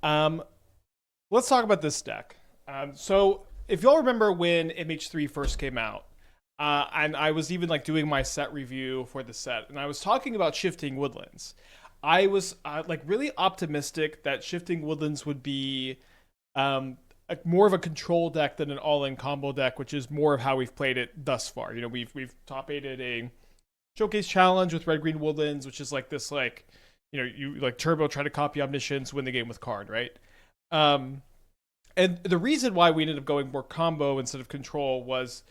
Um, let's talk about this deck. So if y'all remember when MH3 first came out, and I was even like doing my set review for the set, and I was talking about Shifting Woodlands. I was like really optimistic that Shifting Woodlands would be more of a control deck than an all-in combo deck, which is more of how we've played it thus far. You know, we've top aided a showcase challenge with Red Green Woodlands, which is like this like you like turbo try to copy Omniscience, win the game with card, right? Um, and the reason why we ended up going more combo instead of control was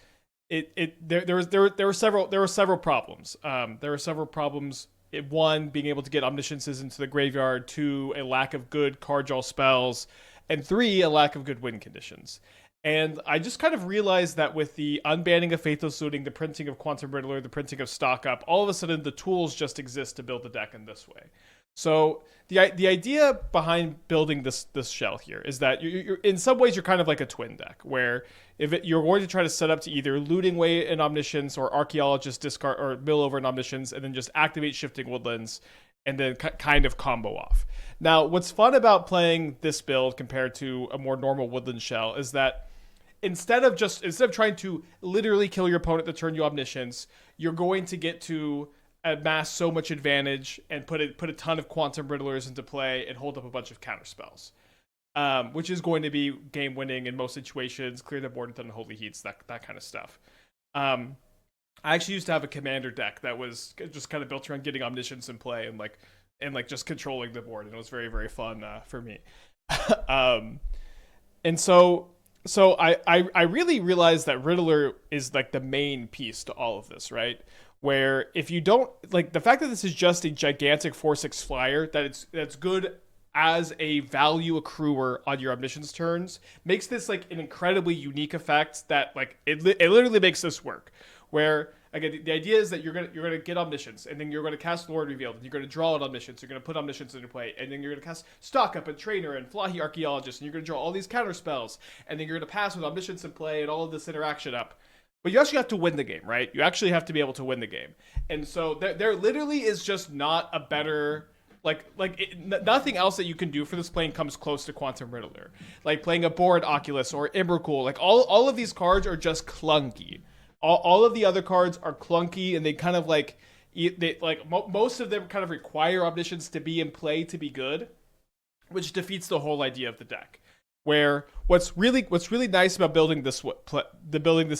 there were several problems. There were several problems. One being able to get omnisciences into the graveyard, two a lack of good card draw spells, and three a lack of good win conditions. And I just kind of realized that with the unbanning of Faithless Looting, the printing of Quantum Riddler, the printing of Stock Up, all of a sudden the tools just exist to build the deck in this way. So the idea behind building this shell here is that you're in some ways you're kind of like a twin deck where you're going to try to set up to either looting away an omniscience or archaeologist discard or mill over an omniscience and then just activate shifting woodlands and then kind of combo off. Now, what's fun about playing this build compared to a more normal woodland shell is that instead of trying to literally kill your opponent to turn you omniscience, you're going to get to amass so much advantage and put a ton of quantum riddlers into play and hold up a bunch of counter spells, which is going to be game winning in most situations. Clear the board with unholy heats, that kind of stuff. I actually used to have a commander deck that was just kind of built around getting omniscience in play and just controlling the board, and it was very very fun for me. um, and so I really realized that Riddler is like the main piece to all of this, right? Where if you don't like the fact that this is just a gigantic 4/6 flyer, that's good as a value accruer on your omniscience turns, makes this like an incredibly unique effect that like it literally makes this work. Where again the idea is that you're gonna get omniscience and then you're gonna cast Lrien Revealed and you're gonna draw an omniscience, you're gonna put omniscience into play, and then you're gonna cast Stock Up and Trainer and Fallaji Archaeologist, and you're gonna draw all these counter spells, and then you're gonna pass with omniscience in play and all of this interaction up. But you actually have to win the game, right? You actually have to be able to win the game. And so there literally is just not a better nothing else that you can do for this plane comes close to Quantum Riddler. Like playing a board Oculus or Emrakul, like all of these cards are just clunky. All of the other cards are clunky, and they kind of most of them kind of require omniscience to be in play to be good, which defeats the whole idea of the deck. Where what's really nice about building this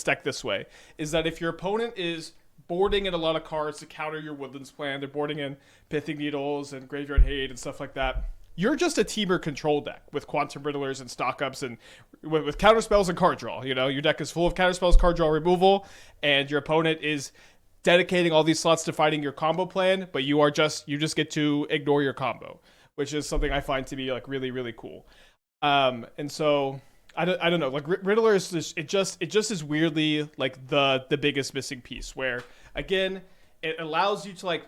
deck this way is that if your opponent is boarding in a lot of cards to counter your Woodlands plan, they're boarding in Pithing Needles and Graveyard Hate and stuff like that. You're just a Temur control deck with Quantum Riddlers and Stock Ups and with counter spells and card draw. You know, your deck is full of counter spells, card draw, removal, and your opponent is dedicating all these slots to fighting your combo plan, but you just get to ignore your combo, which is something I find to be like really really cool. And so I don't know, like Riddler is just it just is weirdly like the biggest missing piece where again it allows you to like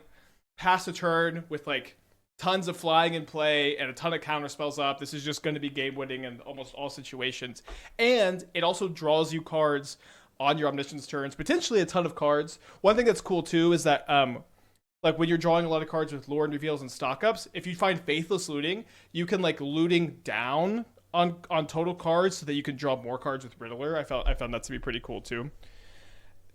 pass a turn with like tons of flying in play and a ton of counter spells up. This is just going to be game winning in almost all situations, and it also draws you cards on your omniscience turns, potentially a ton of cards. One thing that's cool too is that like when you're drawing a lot of cards with Lrien Reveals and Stock Ups, if you find Faithless Looting, you can like looting down on total cards so that you can draw more cards with Riddler. I found that to be pretty cool too.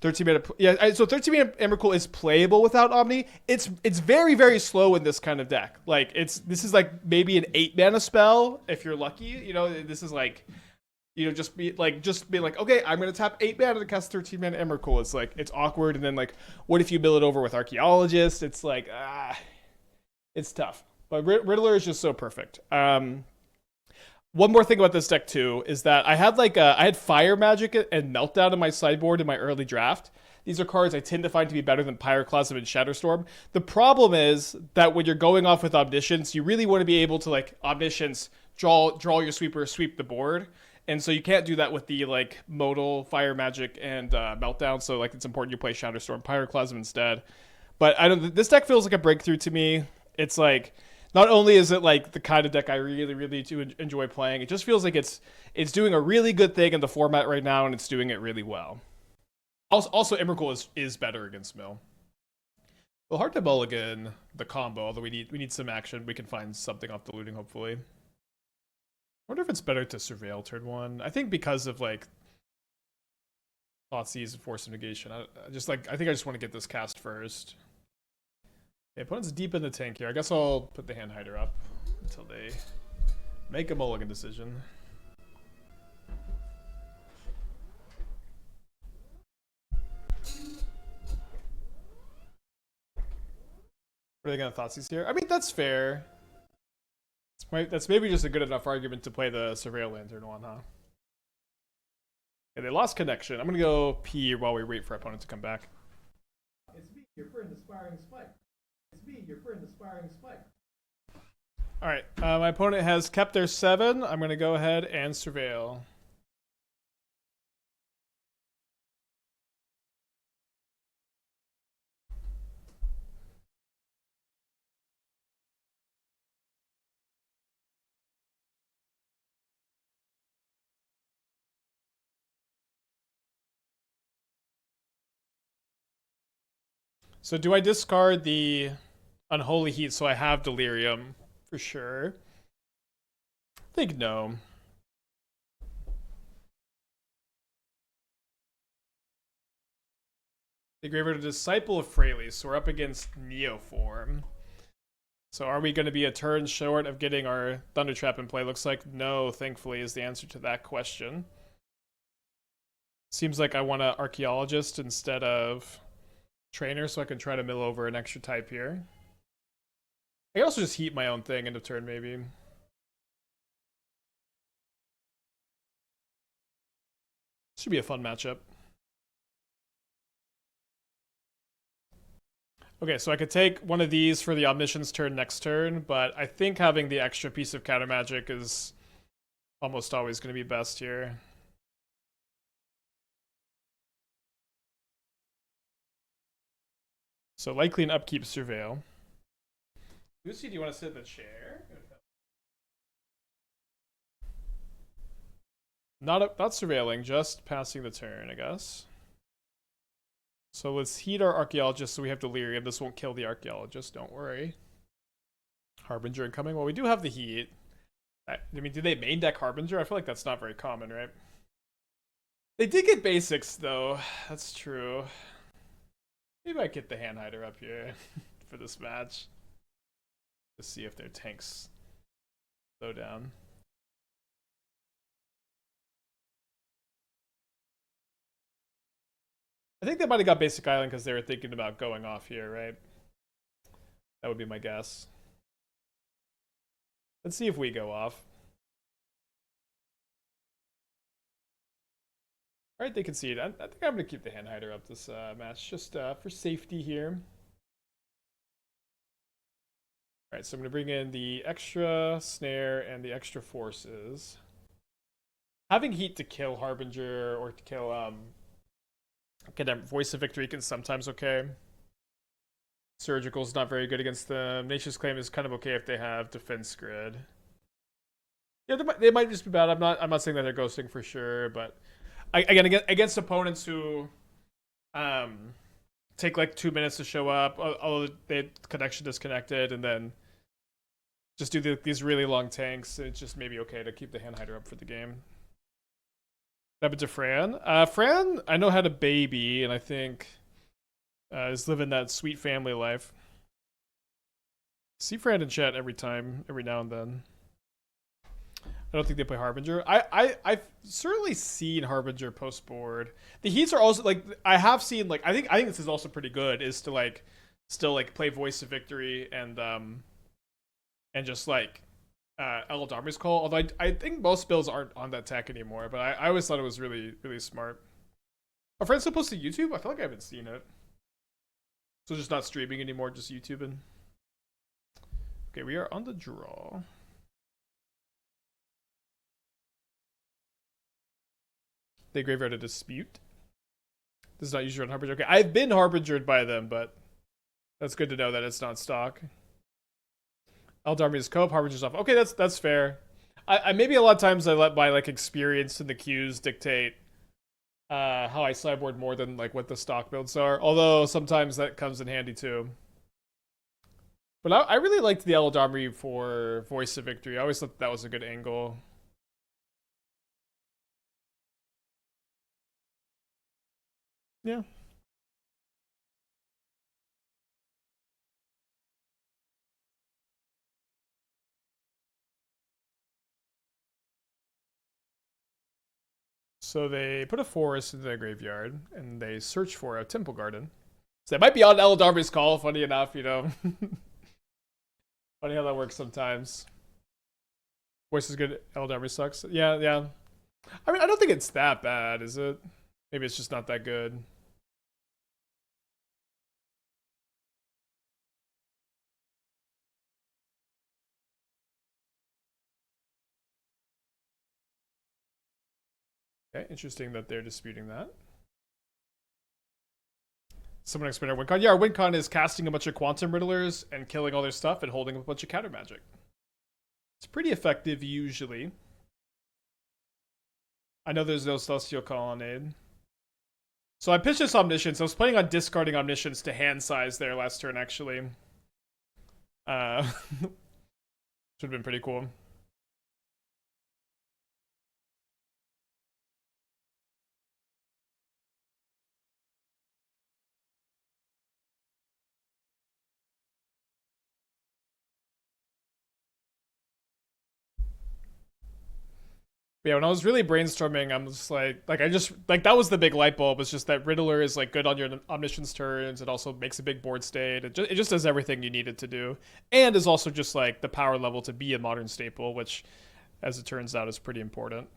13 mana, yeah. So 13 mana Emrakul is playable without Omni. It's very very slow in this kind of deck. Like this is like maybe an 8 mana spell if you're lucky. You know, this is like just be like, okay, I'm gonna tap 8 mana to cast 13 mana Emrakul. It's like it's awkward, and then like, what if you mill it over with Archaeologist? It's like it's tough. But Riddler is just so perfect. One more thing about this deck too is that I had Fire Magic and Meltdown in my sideboard in my early draft. These are cards I tend to find to be better than Pyroclasm and Shatterstorm. The problem is that when you're going off with Omniscience, you really want to be able to like Omniscience draw your sweeper, sweep the board. And so you can't do that with the like modal Fire Magic and Meltdown. So like it's important you play Shatterstorm Pyroclasm instead. But I don't. This deck feels like a breakthrough to me. It's like not only is it like the kind of deck I really really do enjoy playing, it just feels like it's doing a really good thing in the format right now, and it's doing it really well. Also Emrakul is better against Mill. Well, hard to mulligan the combo. Although we need some action. We can find something off the looting hopefully. wonder if it's better to surveil turn 1. I think because of like Thoughtseize and Force of Negation. I think I just want to get this cast first. The opponent's deep in the tank here. I guess I'll put the hand hider up until they make a mulligan decision. Are they gonna Thoughtseize here? I mean, that's fair. That's maybe just a good enough argument to play the Surveil Lantern one, huh? Yeah, they lost connection. I'm gonna go pee while we wait for our opponent to come back. It's me, your friend, Aspiring Spike. It's me, your friend, Aspiring Spike. Alright, my opponent has kept their 7. I'm gonna go ahead and Surveil. So do I discard the Unholy Heat so I have Delirium? For sure. I think no. The Graveyard Disciple of Fraley, so we're up against Neoform. So are we going to be a turn short of getting our Thundertrap in play? Looks like no, thankfully, is the answer to that question. Seems like I want an Archaeologist instead of Trainer, so I can try to mill over an extra type here. I can also just heat my own thing end of turn, maybe. Should be a fun matchup. Okay, so I could take one of these for the Omniscience turn next turn, but I think having the extra piece of counter magic is almost always going to be best here. So likely an upkeep Surveil. Lucy, do you want to sit in the chair? Not surveilling, just passing the turn, I guess. So let's heat our Archaeologist so we have Delirium. This won't kill the Archaeologist, don't worry. Harbinger incoming. Well, we do have the heat. I mean, do they main deck Harbinger? I feel like that's not very common, right? They did get basics, though. That's true. Maybe I get the hand hider up here for this match. To see if their tanks slow down. I think they might have got Basic Island because they were thinking about going off here, right? That would be my guess. Let's see if we go off. Alright, they concede. I think I'm going to keep the hand hider up this match, just for safety here. Alright, so I'm going to bring in the extra snare and the extra forces. Having heat to kill Harbinger or to kill Voice of Victory can sometimes okay. Surgical's not very good against them. Nature's Claim is kind of okay if they have Defense Grid. Yeah, they might just be bad. I'm not saying that they're ghosting for sure, but again against opponents who take like 2 minutes to show up, although they connection disconnected, and then just do these really long tanks, it's just maybe okay to keep the hand hider up for the game. What happened to Fran? Fran, I know, had a baby, and I think is living that sweet family life. See Fran in chat every now and then. I don't think they play Harbinger. I've certainly seen Harbinger post board. The Heats are also like, I have seen like, I think this is also pretty good, is to like still like play Voice of Victory and just like Eldormi's Call. Although I think most builds aren't on that tech anymore, but I always thought it was really, really smart. Are friends still posted to YouTube? I feel like I haven't seen it. So just not streaming anymore, just YouTubing. Okay, we are on the draw. They graveyard a Dispute. This is not usually on Harbinger. Okay, I've been Harbingered by them, but that's good to know that it's not stock. Eldormi's Co-op, Harbinger's off. Okay, that's fair. I maybe a lot of times I let my like experience in the queues dictate how I sideboard more than like what the stock builds are. Although sometimes that comes in handy too. But I really liked the Eldormi for Voice of Victory. I always thought that was a good angle. Yeah. So they put a forest into their graveyard, and they search for a temple garden. So they might be on Eldarby's call, funny enough, you know. Funny how that works sometimes. Voice is good, Eldarby sucks. Yeah, yeah. I mean, I don't think it's that bad, is it? Maybe it's just not that good. Okay, interesting that they're disputing that. Someone explain our WinCon. Yeah, our WinCon is casting a bunch of Quantum Riddlers and killing all their stuff and holding a bunch of counter magic. It's pretty effective usually. I know there's no Celestial Colonnade. So I pitched this Omniscience. I was planning on discarding Omniscience to hand size there last turn, actually. Should have been pretty cool. But yeah, when I was really brainstorming, I'm just like that was the big light bulb. It's just that Riddler is like good on your Omniscience turns. It also makes a big board state. It just does everything you need it to do, and is also just like the power level to be a modern staple, which, as it turns out, is pretty important.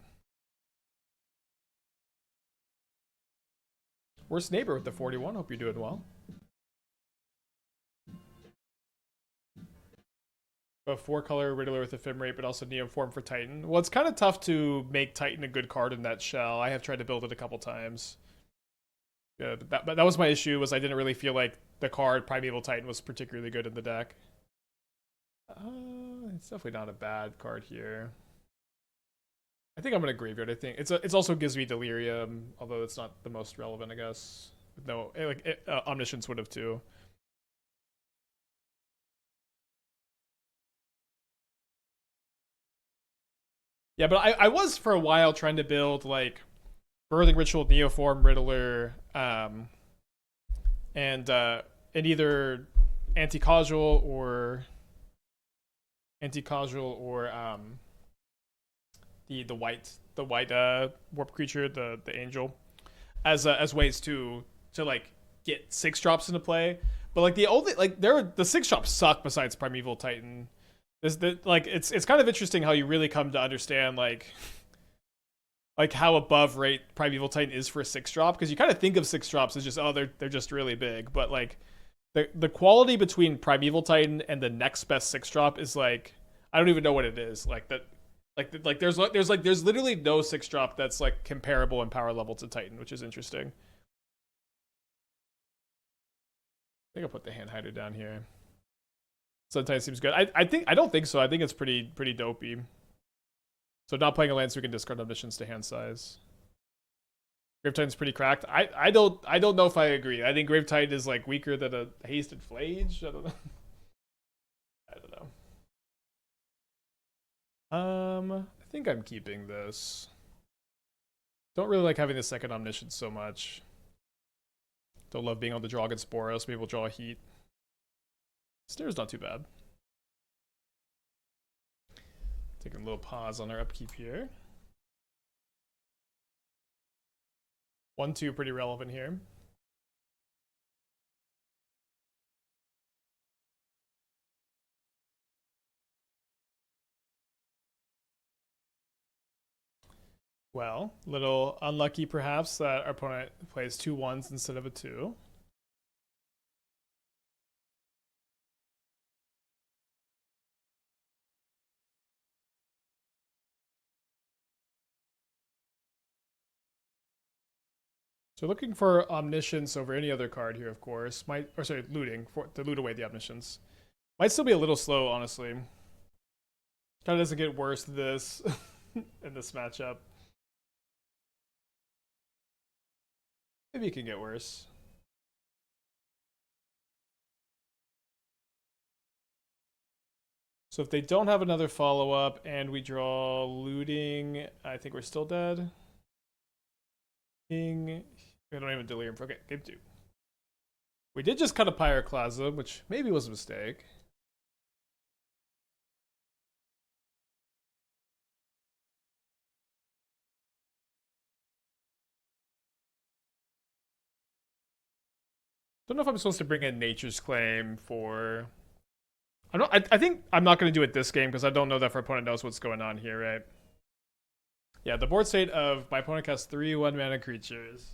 Worst neighbor with the 41. Hope you're doing well. A 4-color Riddler with Ephemerate, but also Neoform for Titan. Well, it's kind of tough to make Titan a good card in that shell. I have tried to build it a couple times. Yeah, but that was my issue, was I didn't really feel like the card Primeval Titan was particularly good in the deck. It's definitely not a bad card here. I think I'm gonna graveyard. I think it's also gives me Delirium, although it's not the most relevant, I guess. No, Omniscience would have too. Yeah, but I was for a while trying to build like Birthing Ritual, Neoform, Riddler, and either anti-causal or the white warp creature, the angel, as ways to like get 6-drops into play. But like the only like the 6-drops suck besides Primeval Titan. It's kind of interesting how you really come to understand like how above rate Primeval Titan is for a 6-drop, because you kind of think of 6-drops as just they're just really big, but like the quality between Primeval Titan and the next best 6-drop is like I don't even know what it is. Like that there's literally no 6-drop that's like comparable in power level to Titan, which is interesting. I think I'll put the hand hider down here. Sometimes seems good. I don't think so. I think it's pretty dopey. So not playing a land so we can discard Omniscience to hand size. Grave Titan's pretty cracked. I don't know if I agree. I think Grave Titan is like weaker than a Hasted Flage. I don't know. I don't know. I think I'm keeping this. Don't really like having the second Omniscience so much. Don't love being on the draw against Boros. Maybe we'll draw a Heat. Snare's not too bad. Taking a little pause on our upkeep here. 1-2 pretty relevant here. Well, little unlucky perhaps that our opponent plays 2 1s instead of a 2. So looking for Omniscience over any other card here, of course. Looting, to loot away the Omniscience. Might still be a little slow, honestly. Kind of doesn't get worse this in this matchup. Maybe it can get worse. So if they don't have another follow-up and we draw looting, I think we're still dead. King, We don't even delirium. Okay, game 2. We did just cut a Pyroclasm, which maybe was a mistake. Don't know if I'm supposed to bring in Nature's Claim for... I think I'm not going to do it this game because I don't know that if our opponent knows what's going on here, right? Yeah, the board state of my opponent has 3 1-mana creatures.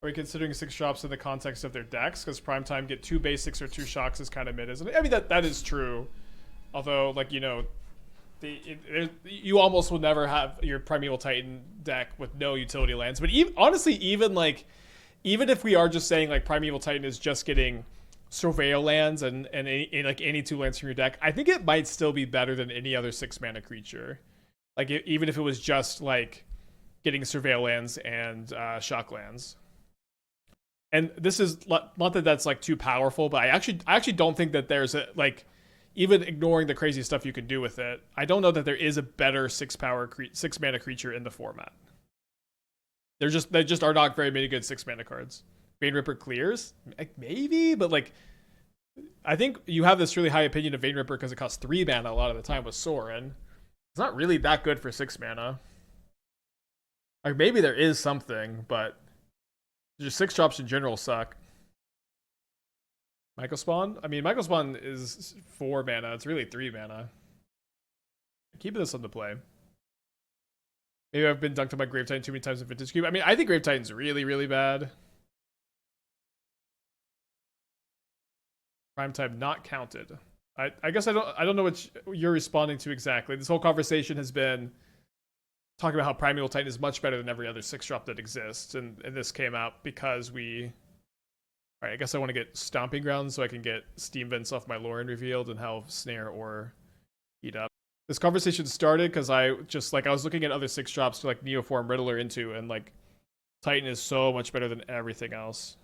Are we considering 6 drops in the context of their decks? Because Primetime get 2 basics or 2 shocks is kind of mid, isn't it? I mean, that is true. Although, like, you know, you almost will never have your Primeval Titan deck with no utility lands. But honestly, even if we are just saying like Primeval Titan is just getting Surveil lands and like any 2 lands from your deck, I think it might still be better than any other 6-mana creature. Like even if it was just like getting Surveil lands and shock lands. And this is not that that's like too powerful, but I actually don't think that there's a like, even ignoring the crazy stuff you can do with it, I don't know that there is a better 6-mana creature in the format. There just are not very many good 6-mana cards. Vein Ripper clears, like, maybe, but like, I think you have this really high opinion of Vein Ripper because it costs 3 mana a lot of the time with Sorin. It's not really that good for 6 mana. Like maybe there is something, but just 6 drops in general suck. Michael Spawn? I mean, Michael Spawn is 4 mana. It's really 3 mana. Keeping this on the play. Maybe I've been dunked on my Grave Titan too many times in Vintage Cube. I mean, I think Grave Titan's really, really bad. Prime time not counted. I guess I don't know what you're responding to exactly. This whole conversation has been talking about how Primeval Titan is much better than every other 6-drop that exists, and this came out because we... Alright, I guess I want to get Stomping Ground so I can get Steam Vents off my Lrien Revealed and have Snare or Heat Up. This conversation started because I was looking at other 6-drops to like Neoform Riddler into, and like Titan is so much better than everything else.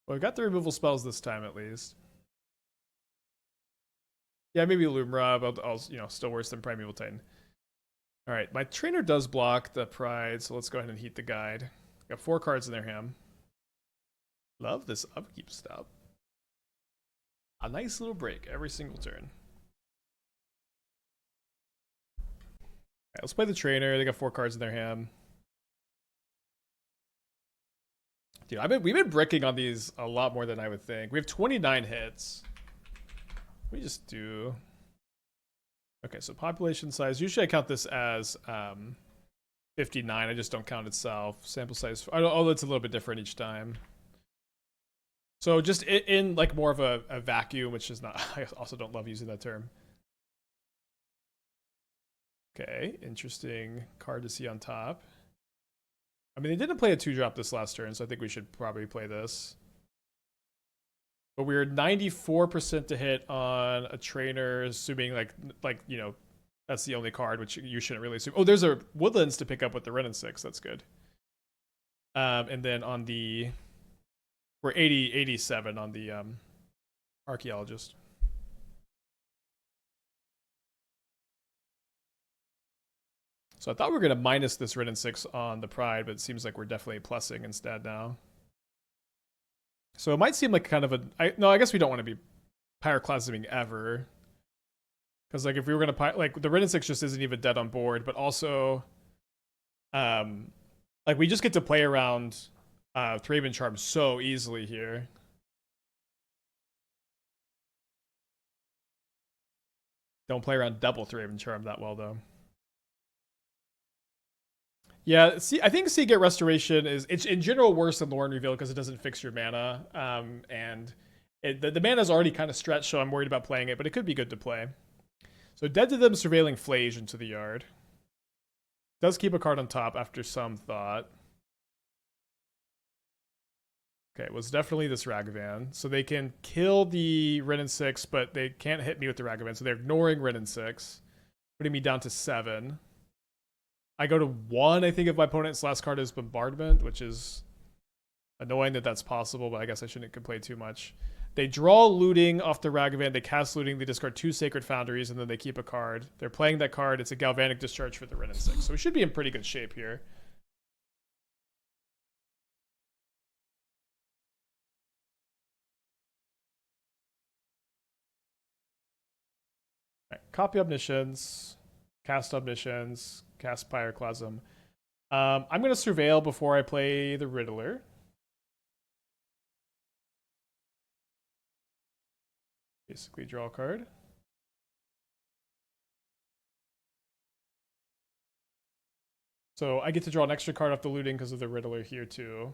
Well, we got the removal spells this time at least. Yeah, maybe Lumra, but I'll still worse than Primeval Titan. Alright, my trainer does block the Pride, so let's go ahead and heat the guide. Got 4 cards in their hand. Love this upkeep stuff. A nice little break every single turn. Alright, let's play the trainer. They got 4 cards in their hand. Dude, we've been bricking on these a lot more than I would think. We have 29 hits. We just do... Okay, so population size. Usually I count this as 59. I just don't count itself. Sample size. Oh, it's a little bit different each time. So just in like more of a vacuum, which is not... I also don't love using that term. Okay, interesting card to see on top. I mean, they didn't play a 2-drop this last turn, so I think we should probably play this. But we're 94% to hit on a trainer, assuming like you know, that's the only card, which you shouldn't really assume. Oh, there's a Woodlands to pick up with the Wrenn and Six. That's good. And then on the... We're 87 on the Archaeologist. So I thought we were going to minus this Wrenn and Six on the Pride, but it seems like we're definitely plussing instead now. So it might seem like kind of a... No, I guess we don't want to be Pyroclasming ever. Because like if we were going to... Like the Wrenn and Six just isn't even dead on board, but also... like we just get to play around Thraben Charm so easily here. Don't play around double Thraben Charm that well though. Yeah, see, I think Seagate Restoration it's in general worse than Lrien Revealed because it doesn't fix your mana, and the mana is already kind of stretched, so I'm worried about playing it, but it could be good to play. So Dead to Them, Surveilling Flage into the yard. Does keep a card on top after some thought. Okay, it was definitely this Ragavan. So they can kill the Wrenn and Six, but they can't hit me with the Ragavan, so they're ignoring Wrenn and Six, putting me down to 7. I go to 1, I think, if my opponent's last card is Bombardment, which is annoying that that's possible, but I guess I shouldn't complain too much. They draw Looting off the Ragavan, they cast Looting, they discard 2 Sacred Foundries, and then they keep a card. They're playing that card, it's a Galvanic Discharge for the Wrenn and Six, so we should be in pretty good shape here. Right, copy Omniscience, cast Pyroclasm. I'm going to Surveil before I play the Riddler. Basically draw a card. So I get to draw an extra card off the Looting because of the Riddler here too.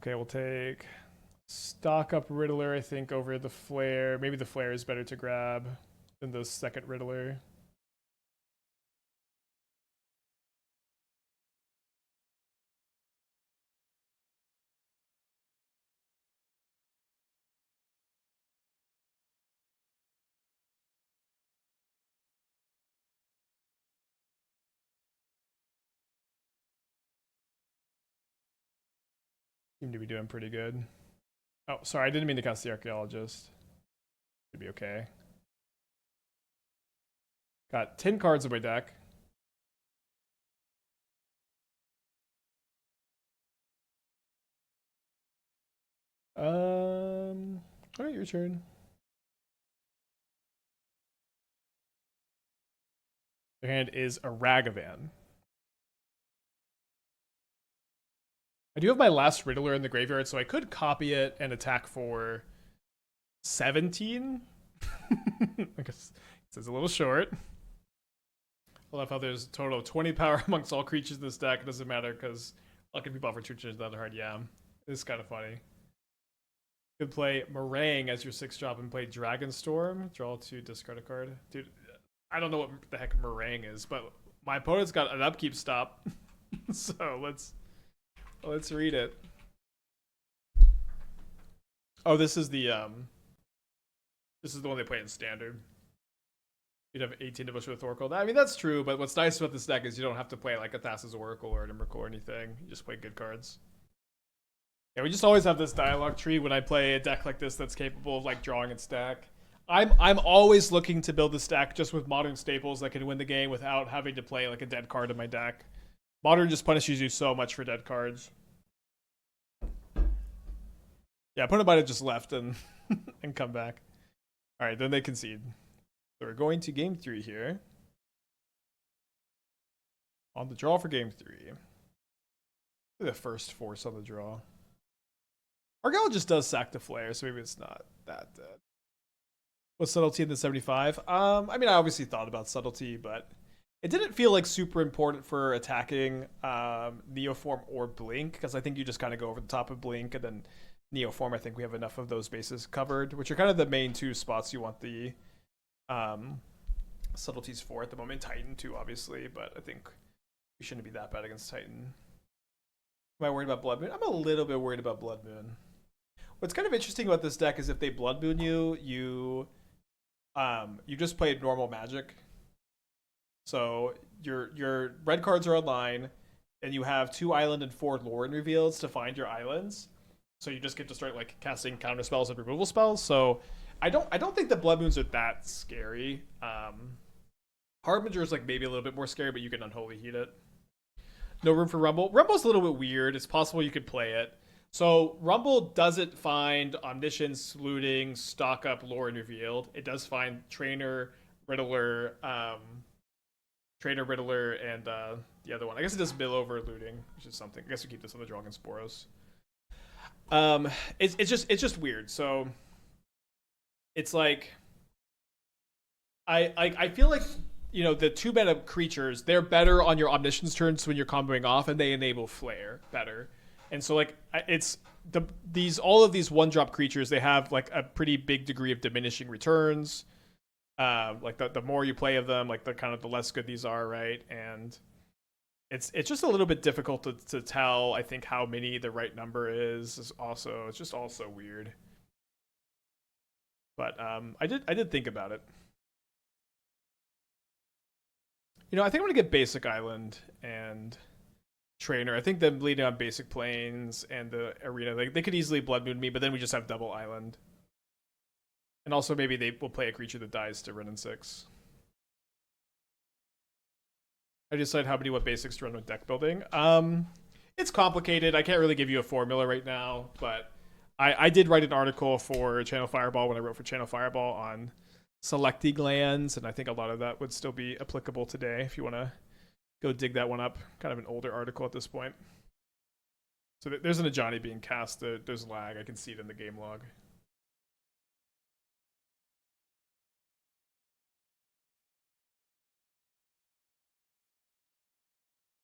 Okay, we'll take stock up Riddler, I think, over the Flare. Maybe the Flare is better to grab than the second Riddler. Seem to be doing pretty good. Oh, sorry, I didn't mean to cast the Archaeologist. Should be okay. Got 10 cards in my deck. Alright, your turn. Your hand is a Ragavan. I do have my last Riddler in the graveyard, so I could copy it and attack for 17. I guess it's a little short. I love how there's a total of 20 power amongst all creatures in this deck. It doesn't matter because I'll give you buffer creatures that hard. Yeah, it's kind of funny. You could play Meringue as your 6-drop and play Dragonstorm. Draw 2, discard a card. Dude, I don't know what the heck Meringue is, but my opponent's got an upkeep stop. So let's read it. Oh, this is the one they play in standard. You'd have 18 to push with Oracle. I mean, that's true, but what's nice about this deck is you don't have to play like a Thassa's Oracle or an Emrakul or anything. You just play good cards. Yeah, we just always have this dialogue tree when I play a deck like this that's capable of like drawing its stack. I'm always looking to build a stack just with modern staples that can win the game without having to play like a dead card in my deck. Modern just punishes you so much for dead cards. Yeah, opponent might have just left and and come back. All right, then they concede. So we're going to game 3 here. On the draw for game 3. The first force on the draw. Archaeologist does sack the Flare, so maybe it's not that dead. What's subtlety in the 75? I mean, I obviously thought about subtlety, but it didn't feel like super important for attacking Neoform or Blink, because I think you just kind of go over the top of Blink, and then Neoform, I think we have enough of those bases covered, which are kind of the main 2 spots you want the subtleties for at the moment. Titan too, obviously, but I think we shouldn't be that bad against Titan. Am I worried about Blood Moon? I'm a little bit worried about Blood Moon. What's kind of interesting about this deck is if they Blood Moon you just played normal Magic. So your red cards are online, and you have 2 island and 4 Lrien Reveals to find your islands. So you just get to start like casting counter spells and removal spells. So I don't think the Blood Moons are that scary. Harbinger is like maybe a little bit more scary, but you can Unholy Heat it. No room for Rumble. Rumble's a little bit weird. It's possible you could play it. So Rumble doesn't find Omniscience, Looting, stock up, Lrien Revealed. It does find Trainer, Riddler, and the other one. I guess it does mill over Looting, which is something. I guess we keep this on the draw against Boros. It's just weird. So it's like I feel like, you know, the 2-mana creatures, they're better on your Omniscience turns when you're comboing off, and they enable Flare better. And so like it's all of these 1-drop creatures, they have like a pretty big degree of diminishing returns. Like the more you play of them, like the kind of the less good these are, right? And It's just a little bit difficult to tell. I think how many the right number is also it's just also weird. But I did think about it. You know, I think I'm gonna get Basic Island and Trainer. I think them leading on Basic Plains and the Arena, they could easily Blood Moon me, but then we just have double Island. And also maybe they will play a creature that dies to Wrenn and Six. I decide how many what basics to run with deck building. It's complicated. I can't really give you a formula right now, but I did write an article for Channel Fireball when I wrote for Channel Fireball on selecting lands, and I think a lot of that would still be applicable today if you want to go dig that one up. Kind of an older article at this point. So there's an Ajani being cast. There's lag. I can see it in the game log.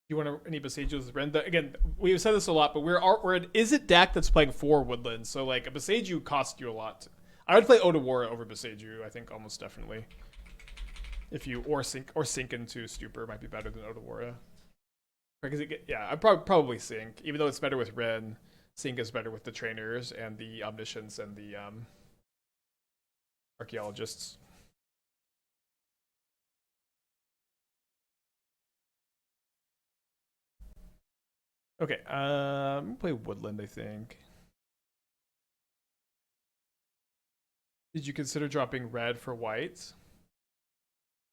You want any Besiegers with Wrenn? Again, we've said this a lot, but we're an Is It deck that's playing 4 Woodlands. So like a Beseiju costs you a lot. I would play Odawara over Beseiju, I think almost definitely. If you or sink into Stupor might be better than Odawara. Because I'd probably sink, even though it's better with Wrenn. Sink is better with the trainers and the Omniscience and the archaeologists. Okay, I'm gonna play Woodland, I think. Did you consider dropping red for white?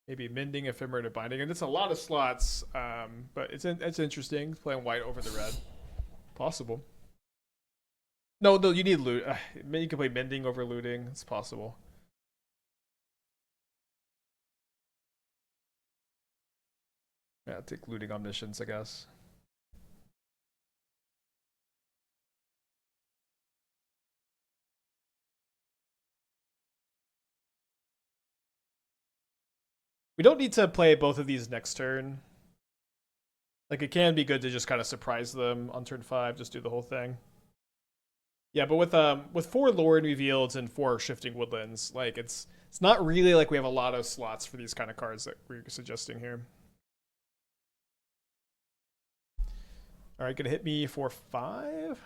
Maybe mending, ephemeral, and binding, and it's a lot of slots. But it's interesting playing white over the red. Possible. No, you need loot. You can play mending over looting. It's possible. Yeah, take looting omniscience, I guess. We don't need to play both of these next turn. Like, it can be good to just kind of surprise them on turn 5, just do the whole thing. Yeah, but with 4 Lrien Revealed and 4 Shifting Woodlands, like, it's not really like we have a lot of slots for these kind of cards that we're suggesting here. All right, gonna hit me for 5.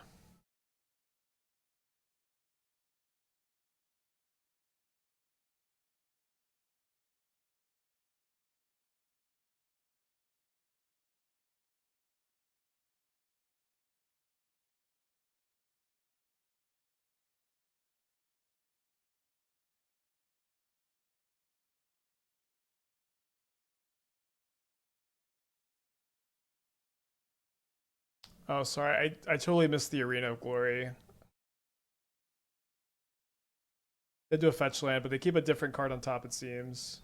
Oh, sorry. I totally missed the Arena of Glory. They do a fetch land, but they keep a different card on top, it seems.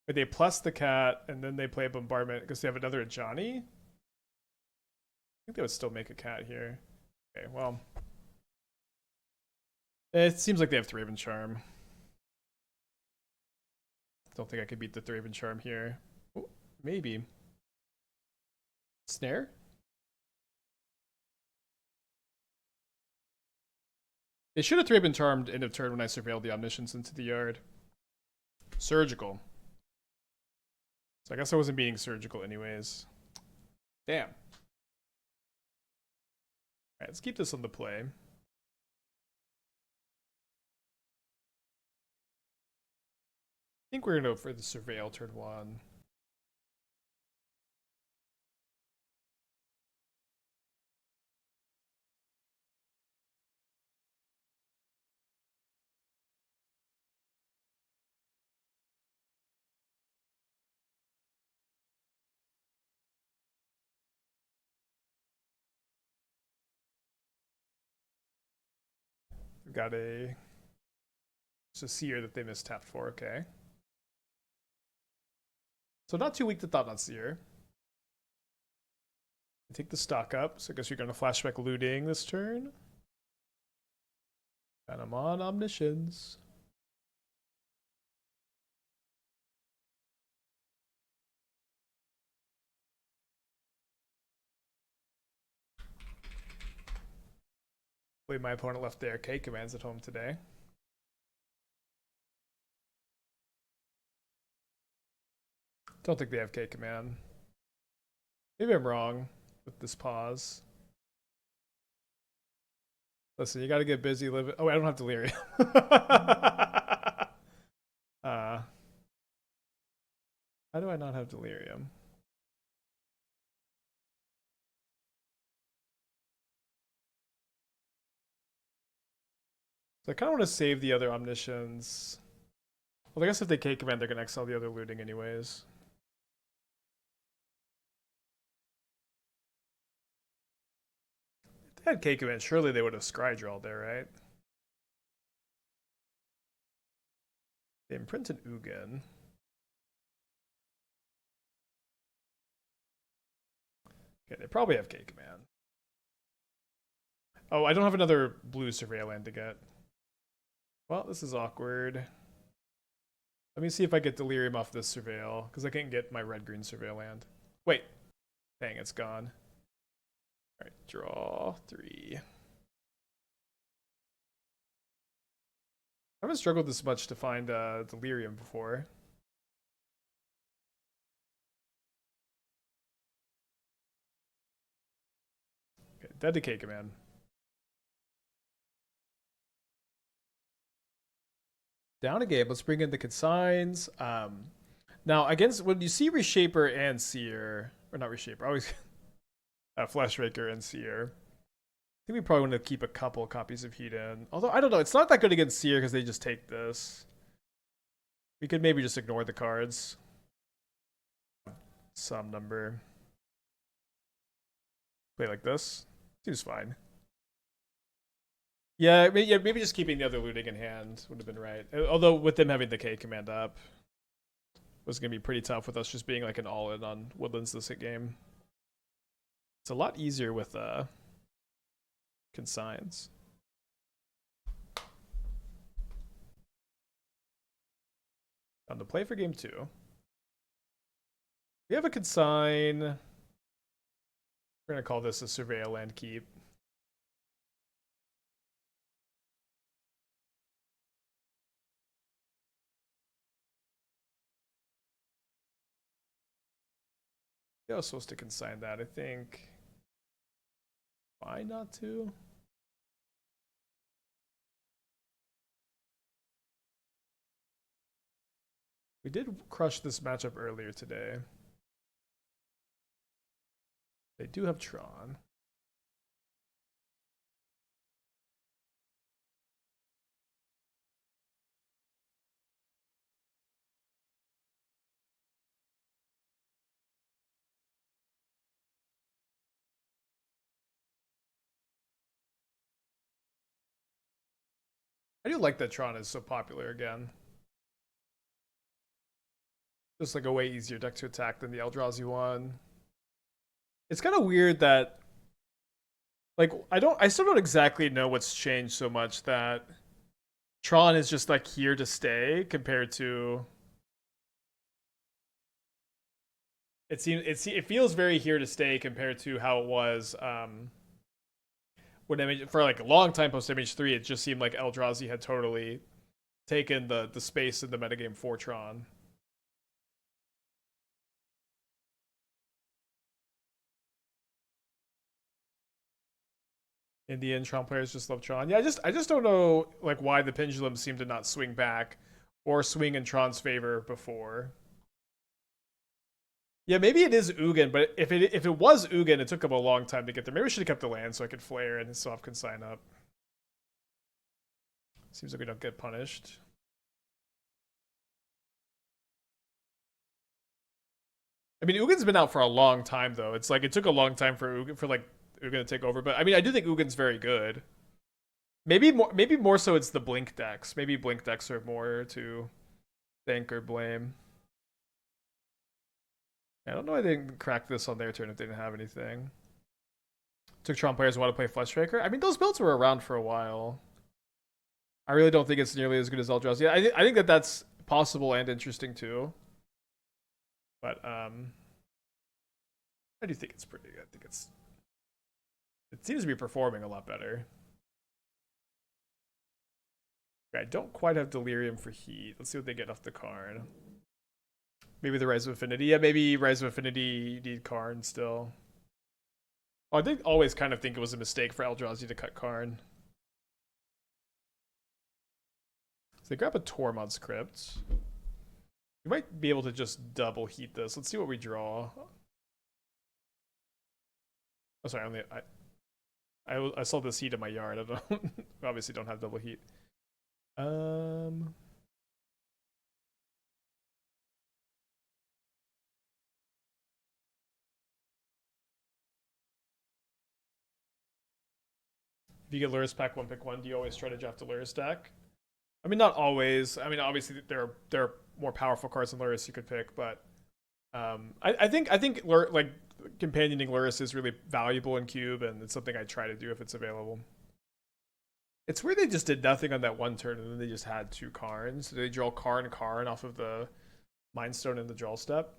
But they plus the cat, and then they play a bombardment because they have another Ajani. I think they would still make a cat here. Okay, well. It seems like they have Thraven Charm. Don't think I could beat the Thraven Charm here. Oh, maybe. Snare? They should have Thraben Charmed end of turn when I surveilled the Omniscience into the yard. Surgical. So I guess I wasn't being surgical anyways. Damn. Alright, let's keep this on the play. I think we're gonna go for the surveil turn 1. We've got a Seer that they mistapped for, okay. So not too weak to Thought Not Seer. Take the stock up, so I guess you're gonna flashback looting this turn. And I'm on Omniscience. My opponent left their K commands at home today. Don't think they have K command. Maybe I'm wrong with this pause. Listen, you gotta get busy living. Oh, I don't have delirium. How do I not have delirium? So I kind of want to save the other Omniscience. Well, I guess if they K command, they're gonna exile the other looting anyways. If they had K command, surely they would have scry draw there, right? They imprint an Ugin. Okay, they probably have K command. Oh, I don't have another blue surveil land to get. Well, this is awkward. Let me see if I get delirium off this surveil, because I can't get my red-green surveil land. Wait. Dang, it's gone. Alright, draw 3. I haven't struggled this much to find delirium before. Okay, dead decay command. Down a game. Let's bring in the consigns. Now, against when you see Reshaper and Seer, or not Reshaper, always Fleshraker and Seer. I think we probably want to keep a couple copies of Heat in. Although, I don't know. It's not that good against Seer because they just take this. We could maybe just ignore the cards. Some number. Play like this. Seems fine. Yeah, maybe just keeping the other looting in hand would have been right. Although with them having the K command up, was going to be pretty tough with us just being like an all-in on Woodlands this hit game. It's a lot easier with consigns. On the play for game 2. We have a consign. We're going to call this a Surveil Land Keep. I was supposed to consign that, I think. Why not to? We did crush this matchup earlier today. They do have Tron. I do like that Tron is so popular again. Just like a way easier deck to attack than the Eldrazi one. It's kind of weird that, like, I still don't exactly know what's changed so much that Tron is just like here to stay compared to. It feels very here to stay compared to how it was when for like a long time post MH3. It just seemed like Eldrazi had totally taken the space in the metagame for Tron. In the end, Tron players just love Tron. Yeah, I just don't know like why the pendulum seemed to not swing back or swing in Tron's favor before. Yeah, maybe it is Ugin, but if it was Ugin, it took him a long time to get there. Maybe we should have kept the land so I could flare and still have Consign up. Seems like we don't get punished. I mean, Ugin's been out for a long time though. It's like it took a long time for Ugin to take over, but I mean, I do think Ugin's very good. Maybe more so it's the Blink decks. Maybe Blink decks are more to thank or blame. I don't know why they didn't crack this on their turn if they didn't have anything. Took Tron players who want to play Fleshraker. I mean, those builds were around for a while. I really don't think it's nearly as good as Eldrazi. Yeah, I think that's possible and interesting too. But I do think it's pretty good. I think it seems to be performing a lot better. Okay, I don't quite have Delirium for Heat. Let's see what they get off the card. Maybe the Rise of Affinity. Yeah, maybe Rise of Affinity, you need Karn still. Oh, I did always kind of think it was a mistake for Eldrazi to cut Karn. So they grab a Tormod's Crypt. We might be able to just double heat this. Let's see what we draw. Oh, sorry, I saw this heat in my yard. I don't obviously don't have double heat. If you get Lurrus pack one, pick one, do you always try to draft a Lurrus deck? I mean, not always. I mean, obviously there are more powerful cards than Lurrus you could pick, but I think like companioning Lurrus is really valuable in Cube, and it's something I try to do if it's available. It's weird they just did nothing on that one turn, and then they just had two Karns. They draw Karn off of the Mind Stone in the draw step.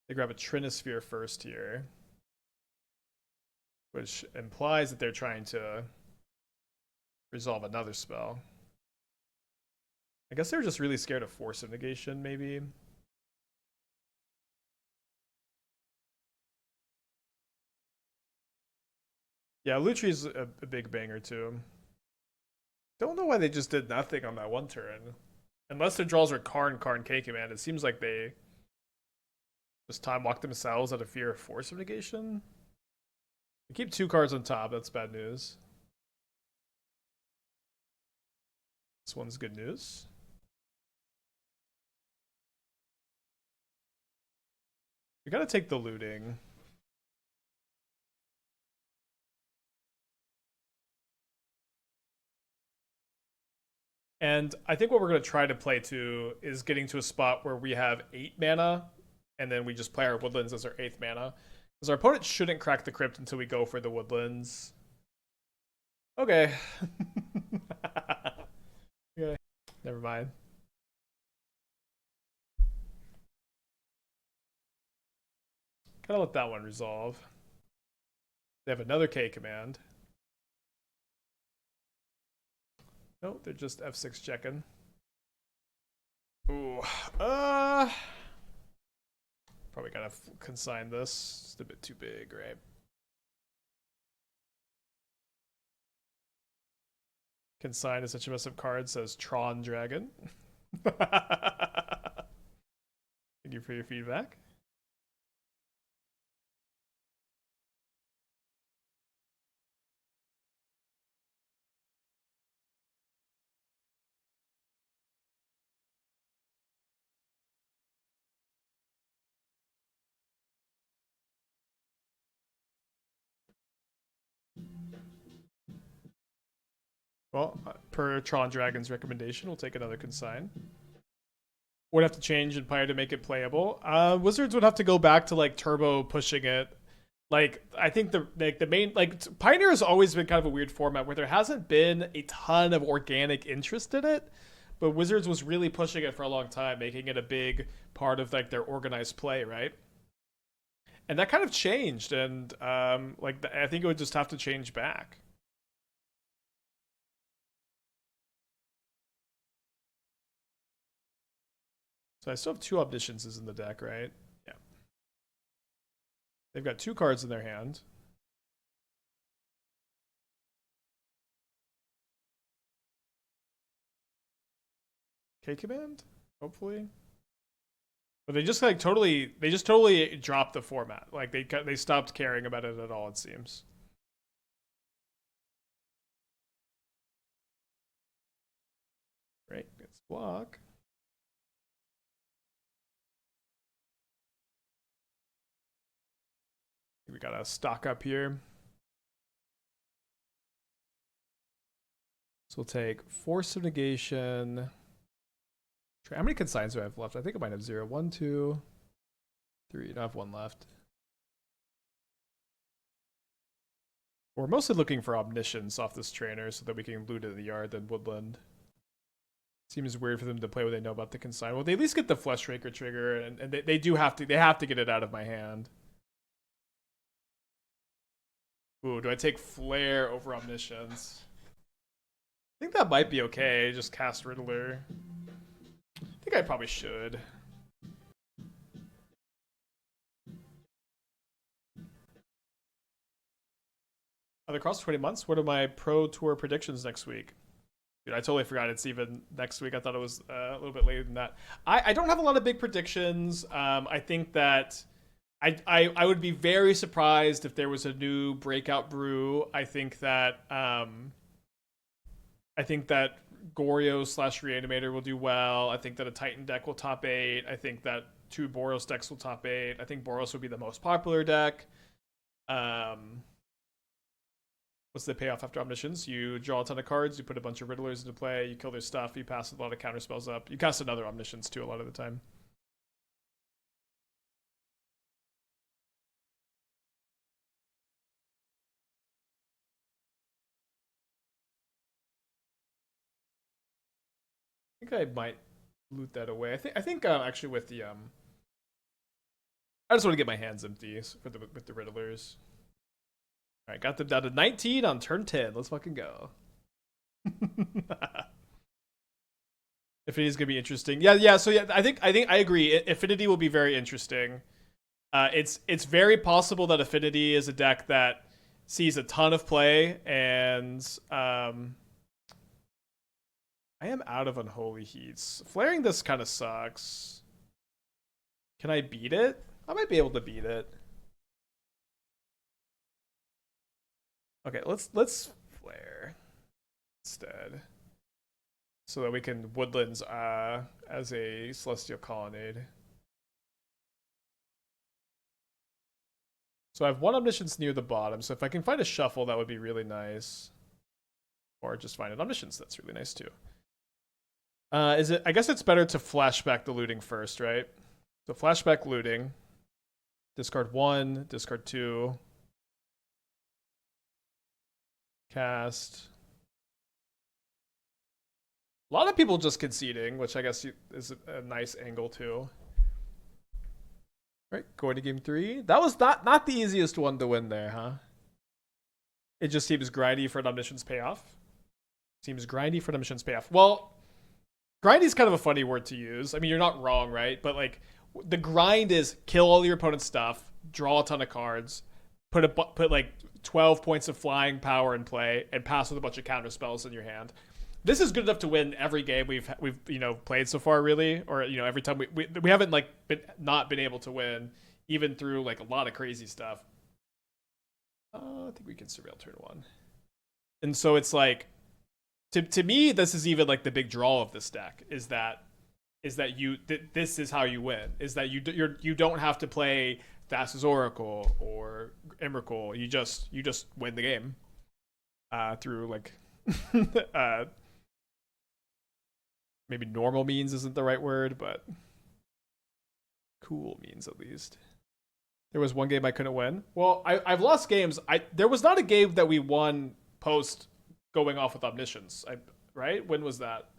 They grab a Trinisphere first here, which implies that they're trying to resolve another spell. I guess they're just really scared of Force of Negation, maybe. Yeah, Lutri's a big banger too. Don't know why they just did nothing on that one turn. Unless their draws are Karn, K-Command, it seems like they just time walk themselves out of fear of Force of Negation. They keep two cards on top, that's bad news. This one's good news. We gotta take the looting. And I think what we're going to try to play to is getting to a spot where we have 8 mana, and then we just play our Woodlands as our 8th mana. Because our opponent shouldn't crack the Crypt until we go for the Woodlands. Okay. Okay. Never mind. Gotta let that one resolve. They have another K command. No, they're just F6 checking. Ooh, probably gotta consign this. It's a bit too big, right? Consign is such a massive card, says Tron Dragon. Thank you for your feedback. Well, per Tron Dragon's recommendation, we'll take another consign. Would have to change in Pyre to make it playable. Wizards would have to go back to like turbo pushing it. Like I think the main like Pioneer has always been kind of a weird format where there hasn't been a ton of organic interest in it, but Wizards was really pushing it for a long time, making it a big part of like their organized play, right? And that kind of changed, and I think it would just have to change back. So I still have 2 Omnisciences in the deck, right? Yeah. They've got 2 cards in their hand. K-Command? Hopefully. But they just totally dropped the format. Like they stopped caring about it at all, it seems. Right, it's block. We got a stock up here. So we'll take Force of Negation. How many consigns do I have left? I think I might have 0. 1, 2, 3. I have 1 left. We're mostly looking for Omniscience off this trainer so that we can loot it in the yard, then Woodland. Seems weird for them to play what they know about the consign. Well, they at least get the Fleshraker trigger, and they do have to. They have to get it out of my hand. Ooh, do I take Flare over Omniscience? I think that might be okay. Just cast Riddler. I think I probably should. across 20 months. What are my pro tour predictions next week? Dude, I totally forgot it's even next week. I thought it was a little bit later than that. I don't have a lot of big predictions. I think that I would be very surprised if there was a new breakout brew. I think that Goryo / Reanimator will do well. I think that a Titan deck will top 8. I think that 2 Boros decks will top 8. I think Boros will be the most popular deck. What's the payoff after Omniscience? You draw a ton of cards, you put a bunch of Riddlers into play, you kill their stuff, you pass a lot of counter spells up. You cast another Omniscience too a lot of the time. I think I might loot that away. I think actually with the I just want to get my hands empty with the Riddlers. All right, got them down to 19 on turn 10. Let's fucking go. Affinity's gonna be interesting. Yeah. So yeah, I think I agree. Affinity will be very interesting. It's very possible that Affinity is a deck that sees a ton of play, and I am out of Unholy Heats. Flaring this kind of sucks. Can I beat it? I might be able to beat it. Okay, let's flare instead, so that we can Woodlands as a Celestial Colonnade. So I have 1 Omniscience near the bottom, so if I can find a Shuffle, that would be really nice. Or just find an Omniscience, that's really nice too. Is it? I guess it's better to flashback the looting first, right? So flashback looting. Discard 1, discard 2. Cast. A lot of people just conceding, which I guess is a nice angle too. Right, going to game 3. That was not the easiest one to win there, huh? It just seems grindy for an Omniscience payoff. Seems grindy for an Omniscience payoff. Well, grindy is kind of a funny word to use. I mean, you're not wrong, right? But like, the grind is kill all your opponent's stuff, draw a ton of cards, put like 12 points of flying power in play, and pass with a bunch of counter spells in your hand. This is good enough to win every game we've played so far, really, or every time we haven't like not been able to win, even through like a lot of crazy stuff. I think we can surveil turn 1, and so it's like, to me, this is even like the big draw of this deck is that this is how you win, is that you don't have to play Thassa's Oracle or Emrakul. You just win the game through like maybe normal means isn't the right word, but cool means at least. There was one game I couldn't win. Well, I've lost games. There was not a game that we won post going off with Omniscience. Right? When was that?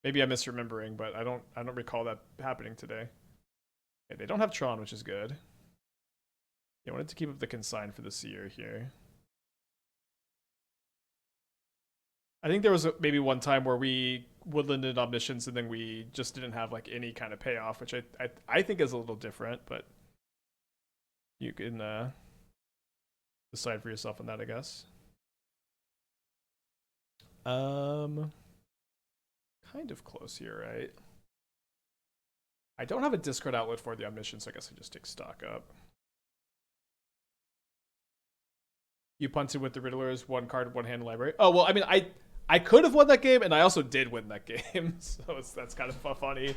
Maybe I'm misremembering, but I don't recall that happening today. Okay, they don't have Tron, which is good. I wanted to keep up the Consign for the Seer here. I think there was maybe one time where we Woodlanded Omniscience and then we just didn't have like any kind of payoff, which I think is a little different, but you can decide for yourself on that, I guess. Kind of close here, right? I don't have a discard outlet for the Omniscience, so I guess I just take stock up. You punted with the Riddlers, 1 card, 1 hand library. Oh, well, I mean, I could have won that game, and I also did win that game, so that's kind of a funny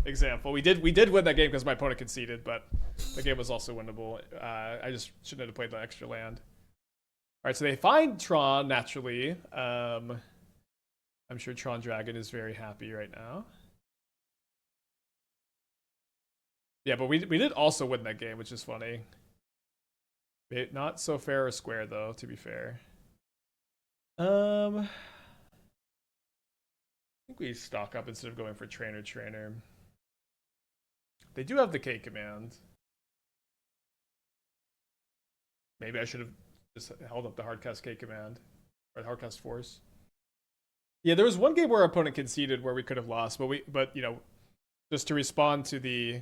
example. We did win that game because my opponent conceded, but the game was also winnable. I just shouldn't have played the extra land. All right, so they find Tron naturally. I'm sure Tron Dragon is very happy right now. Yeah, but we did also win that game, which is funny. Not so fair or square, though, to be fair. I think we stock up instead of going for Trainer. They do have the K command. Maybe I should have just held up the Hardcast K command. Or Hardcast Force. Yeah, there was one game where our opponent conceded where we could have lost, but just to respond to the...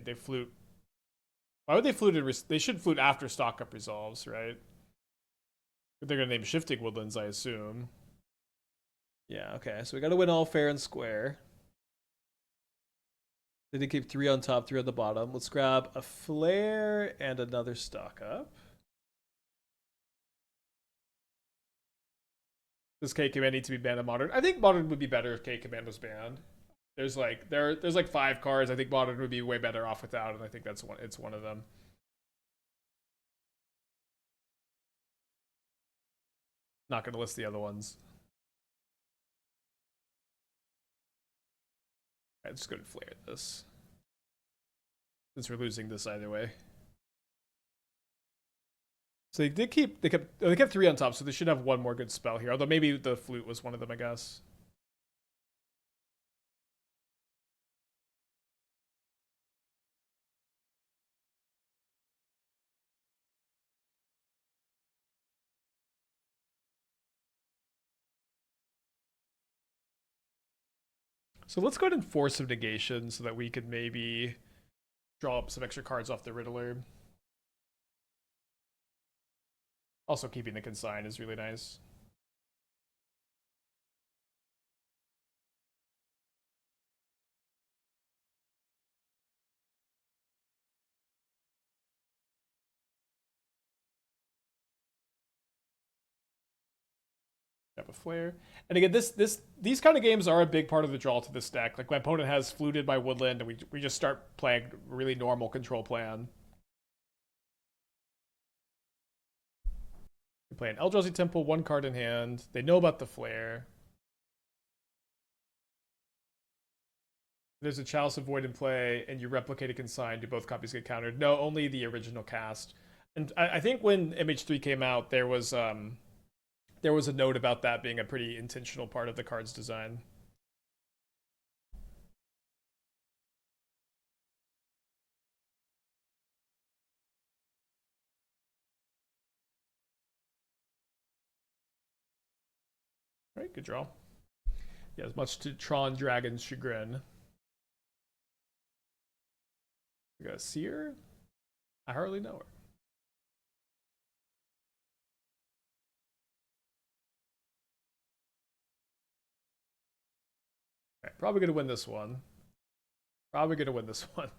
they flute Why would they flute it? They should flute after stock up resolves, right? They're gonna name Shifting Woodlands, I assume. Yeah, okay. So we gotta win all fair and square. They did keep 3 on top, 3 on the bottom. Let's grab a flare and another stock up. Does K Command need to be banned in Modern? I think Modern would be better if K Command was banned. There's like there's like 5 cards. I think Modern would be way better off without, and I think that's one. It's one of them. Not gonna list the other ones. Alright, just go and flare this. Since we're losing this either way. So they kept 3 on top, so they should have one more good spell here. Although maybe the flute was one of them, I guess. So let's go ahead and Force of Negation so that we could maybe draw up some extra cards off the Riddler. Also, keeping the Consign is really nice. Have a flare, and again, these kind of games are a big part of the draw to this deck. Like my opponent has fluted by Woodland, and we just start playing really normal control plan. We play an Eldrazi Temple, 1 card in hand. They know about the flare. There's a Chalice of Void in play, and you replicate a Consign. Do both copies get countered? No, only the original cast. And I think when MH3 came out, there was a note about that being a pretty intentional part of the card's design. All right, good draw. Yeah, as much to Tron Dragon's chagrin. We got a Seer. I hardly know her. Right, probably gonna win this one. Probably gonna win this one.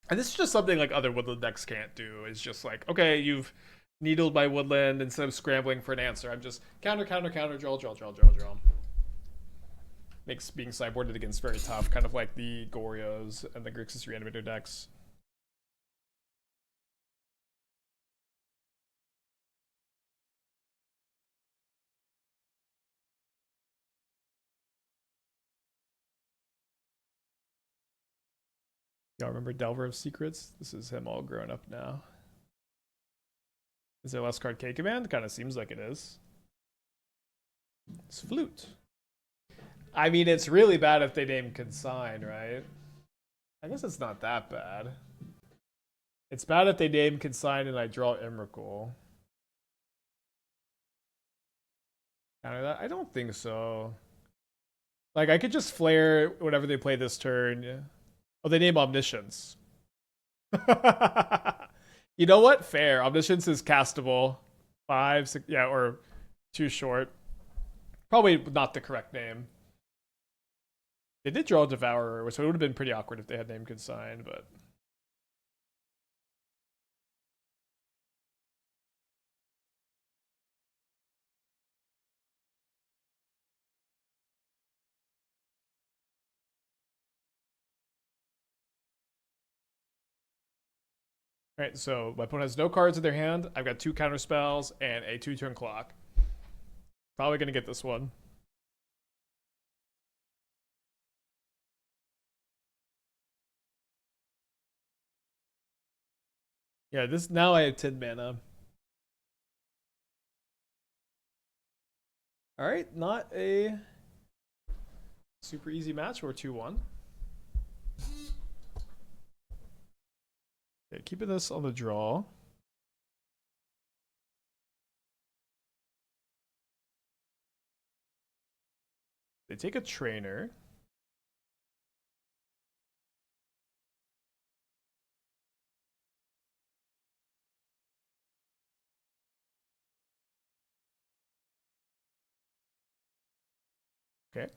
And this is just something like other Woodland decks can't do. It's just like, okay, you've needled my Woodland instead of scrambling for an answer. I'm just counter, counter, counter, draw, draw, draw, draw, draw. Makes being sideboarded against very tough, kind of like the Gorios and the Grixis Reanimator decks. Y'all remember Delver of Secrets? This is him all grown up now. Is there last card K Command? Kind of seems like it is. It's Flute. I mean, it's really bad if they name Consign, right? I guess it's not that bad. It's bad if they name Consign and I draw Emrakul. Counter that? I don't think so. Like, I could just flare whenever they play this turn. Yeah. Oh, they name Omniscience. You know what? Fair. Omniscience is castable. 5, 6, yeah, or too short. Probably not the correct name. They did draw Devourer, so it would have been pretty awkward if they had named Consign, but. Alright, so my opponent has no cards in their hand. I've got 2 counter spells and a 2-turn clock. Probably gonna get this one. Yeah, this now I have 10 mana. Alright, not a super easy match. We're 2-1. Okay, keeping this on the draw. They take a trainer. Okay.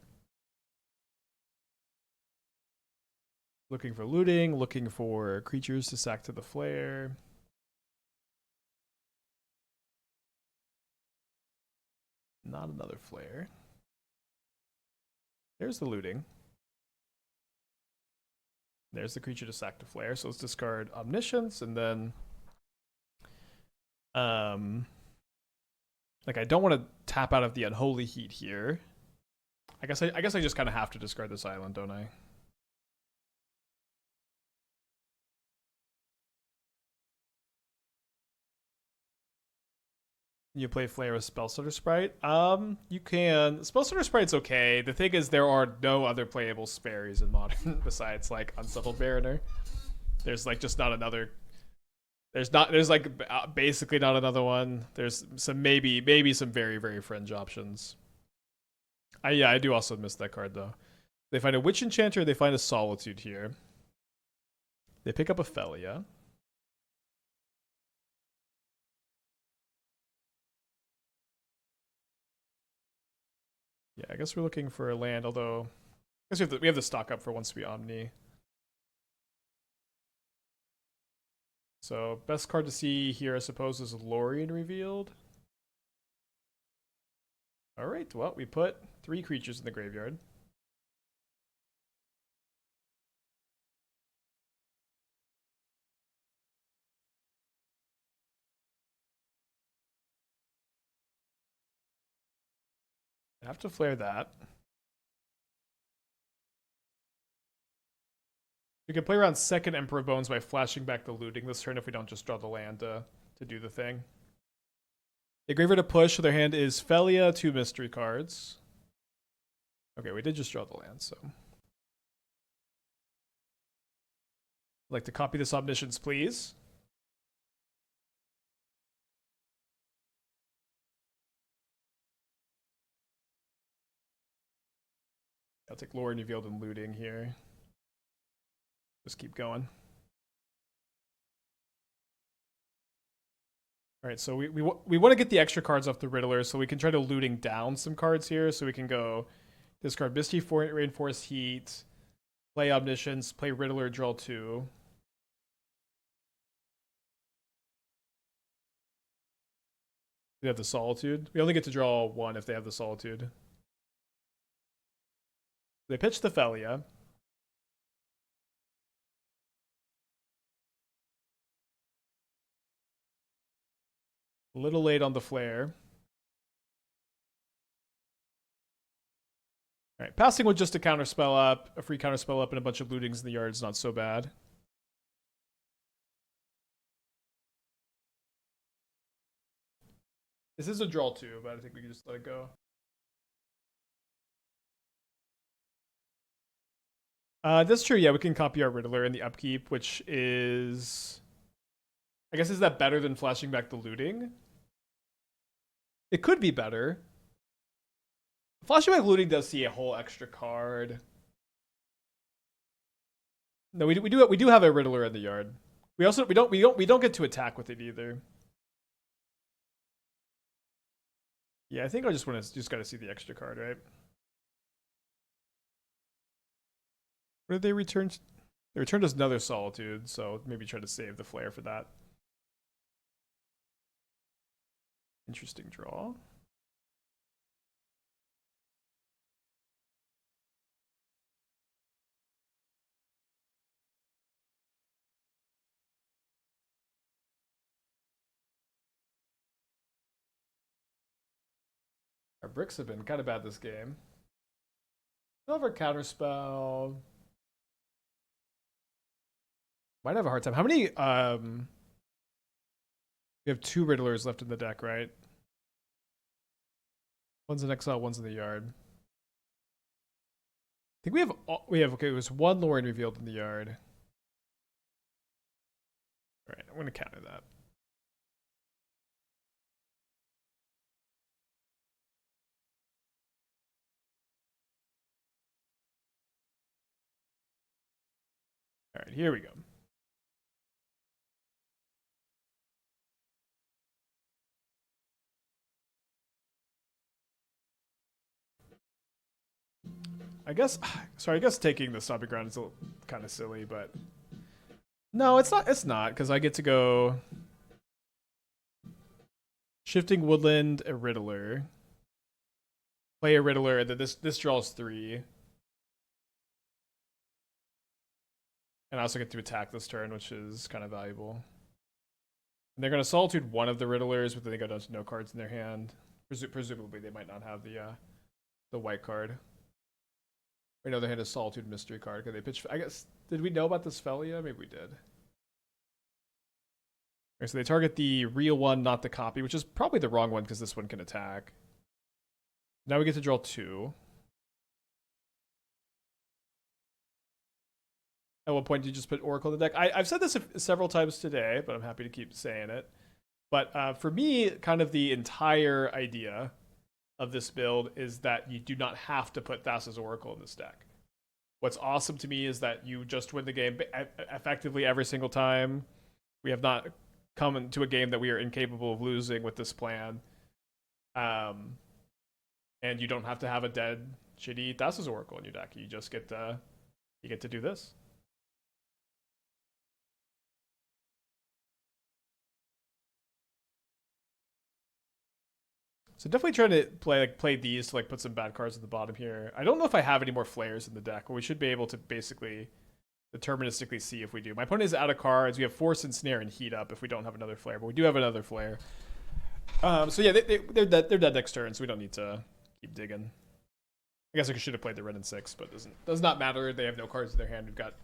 Looking for looting, looking for creatures to sack to the flare. Not another flare. There's the looting. There's the creature to sack to flare. So let's discard Omniscience and then like I don't want to tap out of the Unholy Heat here. I guess I just kind of have to discard this island, don't I? You play Flare with Spell Stutter Sprite? You can. Spell Stutter Sprite's okay. The thing is, there are no other playable Sperries in Modern besides like Unsettled Mariner. There's like just not another. There's like basically not another one. There's some maybe some very very fringe options. Yeah, I do also miss that card though. They find a Witch Enchanter. They find a Solitude here. They pick up a Felia. Yeah, I guess we're looking for a land, although I guess we have to stock up for once we Omni. So best card to see here, I suppose, is Lrien Revealed. All right, well, we put 3 creatures in the graveyard. I have to flare that. We can play around second Emperor of Bones by flashing back the looting this turn if we don't just draw the land to do the thing. The graveyard to push, so their hand is Felia, 2 mystery cards. Okay, we did just draw the land, so. I'd like to copy this Omniscience, please. I'll take Lrien Revealed and looting here. Just keep going. All right, so we want to get the extra cards off the Riddler, so we can try to looting down some cards here. So we can go discard Misty Rainforest Heat, play Omniscience, play Riddler, draw 2. They have the Solitude. We only get to draw 1 if they have the Solitude. They pitch the Felia. A little late on the flare. All right, passing with just a counterspell up, a free counterspell up, and a bunch of lootings in the yard is not so bad. This is a draw 2, but I think we can just let it go. That's true. Yeah, we can copy our Riddler in the upkeep, which is, I guess, is that better than flashing back the looting? It could be better. Flashing back looting does see a whole extra card. No, we do have a Riddler in the yard. We don't get to attack with it either. Yeah, I think I just gotta see the extra card, right? What did they return? They returned us another Solitude, so maybe try to save the flare for that. Interesting draw. Our bricks have been kind of bad this game. Still have our counterspell. Might have a hard time. How many? We have 2 Riddlers left in the deck, right? One's in exile, one's in the yard. I think we have okay. It was 1 Lrien Revealed in the yard. All right, I'm gonna counter that. All right, here we go. I guess. Sorry, I guess taking the Stomping Ground is kind of silly, but no, it's not. It's not because I get to go Shifting Woodland, a Riddler, play a Riddler, and then this draws 3, and I also get to attack this turn, which is kind of valuable. And they're going to Solitude one of the Riddlers, but then they go down to no cards in their hand. Presumably, they might not have the white card. Right now, they had a Solitude Mystery card. Could they pitch? I guess. Did we know about this Felia? Maybe we did. Okay, so they target the real one, not the copy, which is probably the wrong one because this one can attack. Now we get to draw 2. At what point do you just put Oracle in the deck? I've said this several times today, but I'm happy to keep saying it. But for me, kind of the entire idea of this build is that you do not have to put Thassa's Oracle in this deck. What's awesome to me is that you just win the game effectively every single time. We have not come into a game that we are incapable of losing with this plan. And you don't have to have a dead, shitty Thassa's Oracle in your deck. You just get to do this. So definitely trying to play these to put some bad cards at the bottom here. I don't know if I have any more flares in the deck, but we should be able to basically deterministically see if we do. My opponent is out of cards. We have Force and Snare and Heat up if we don't have another flare, but we do have another flare. So yeah, they're dead next turn, so we don't need to keep digging. I guess I should have played the Wrenn and Six, but does not matter. They have no cards in their hand. We've got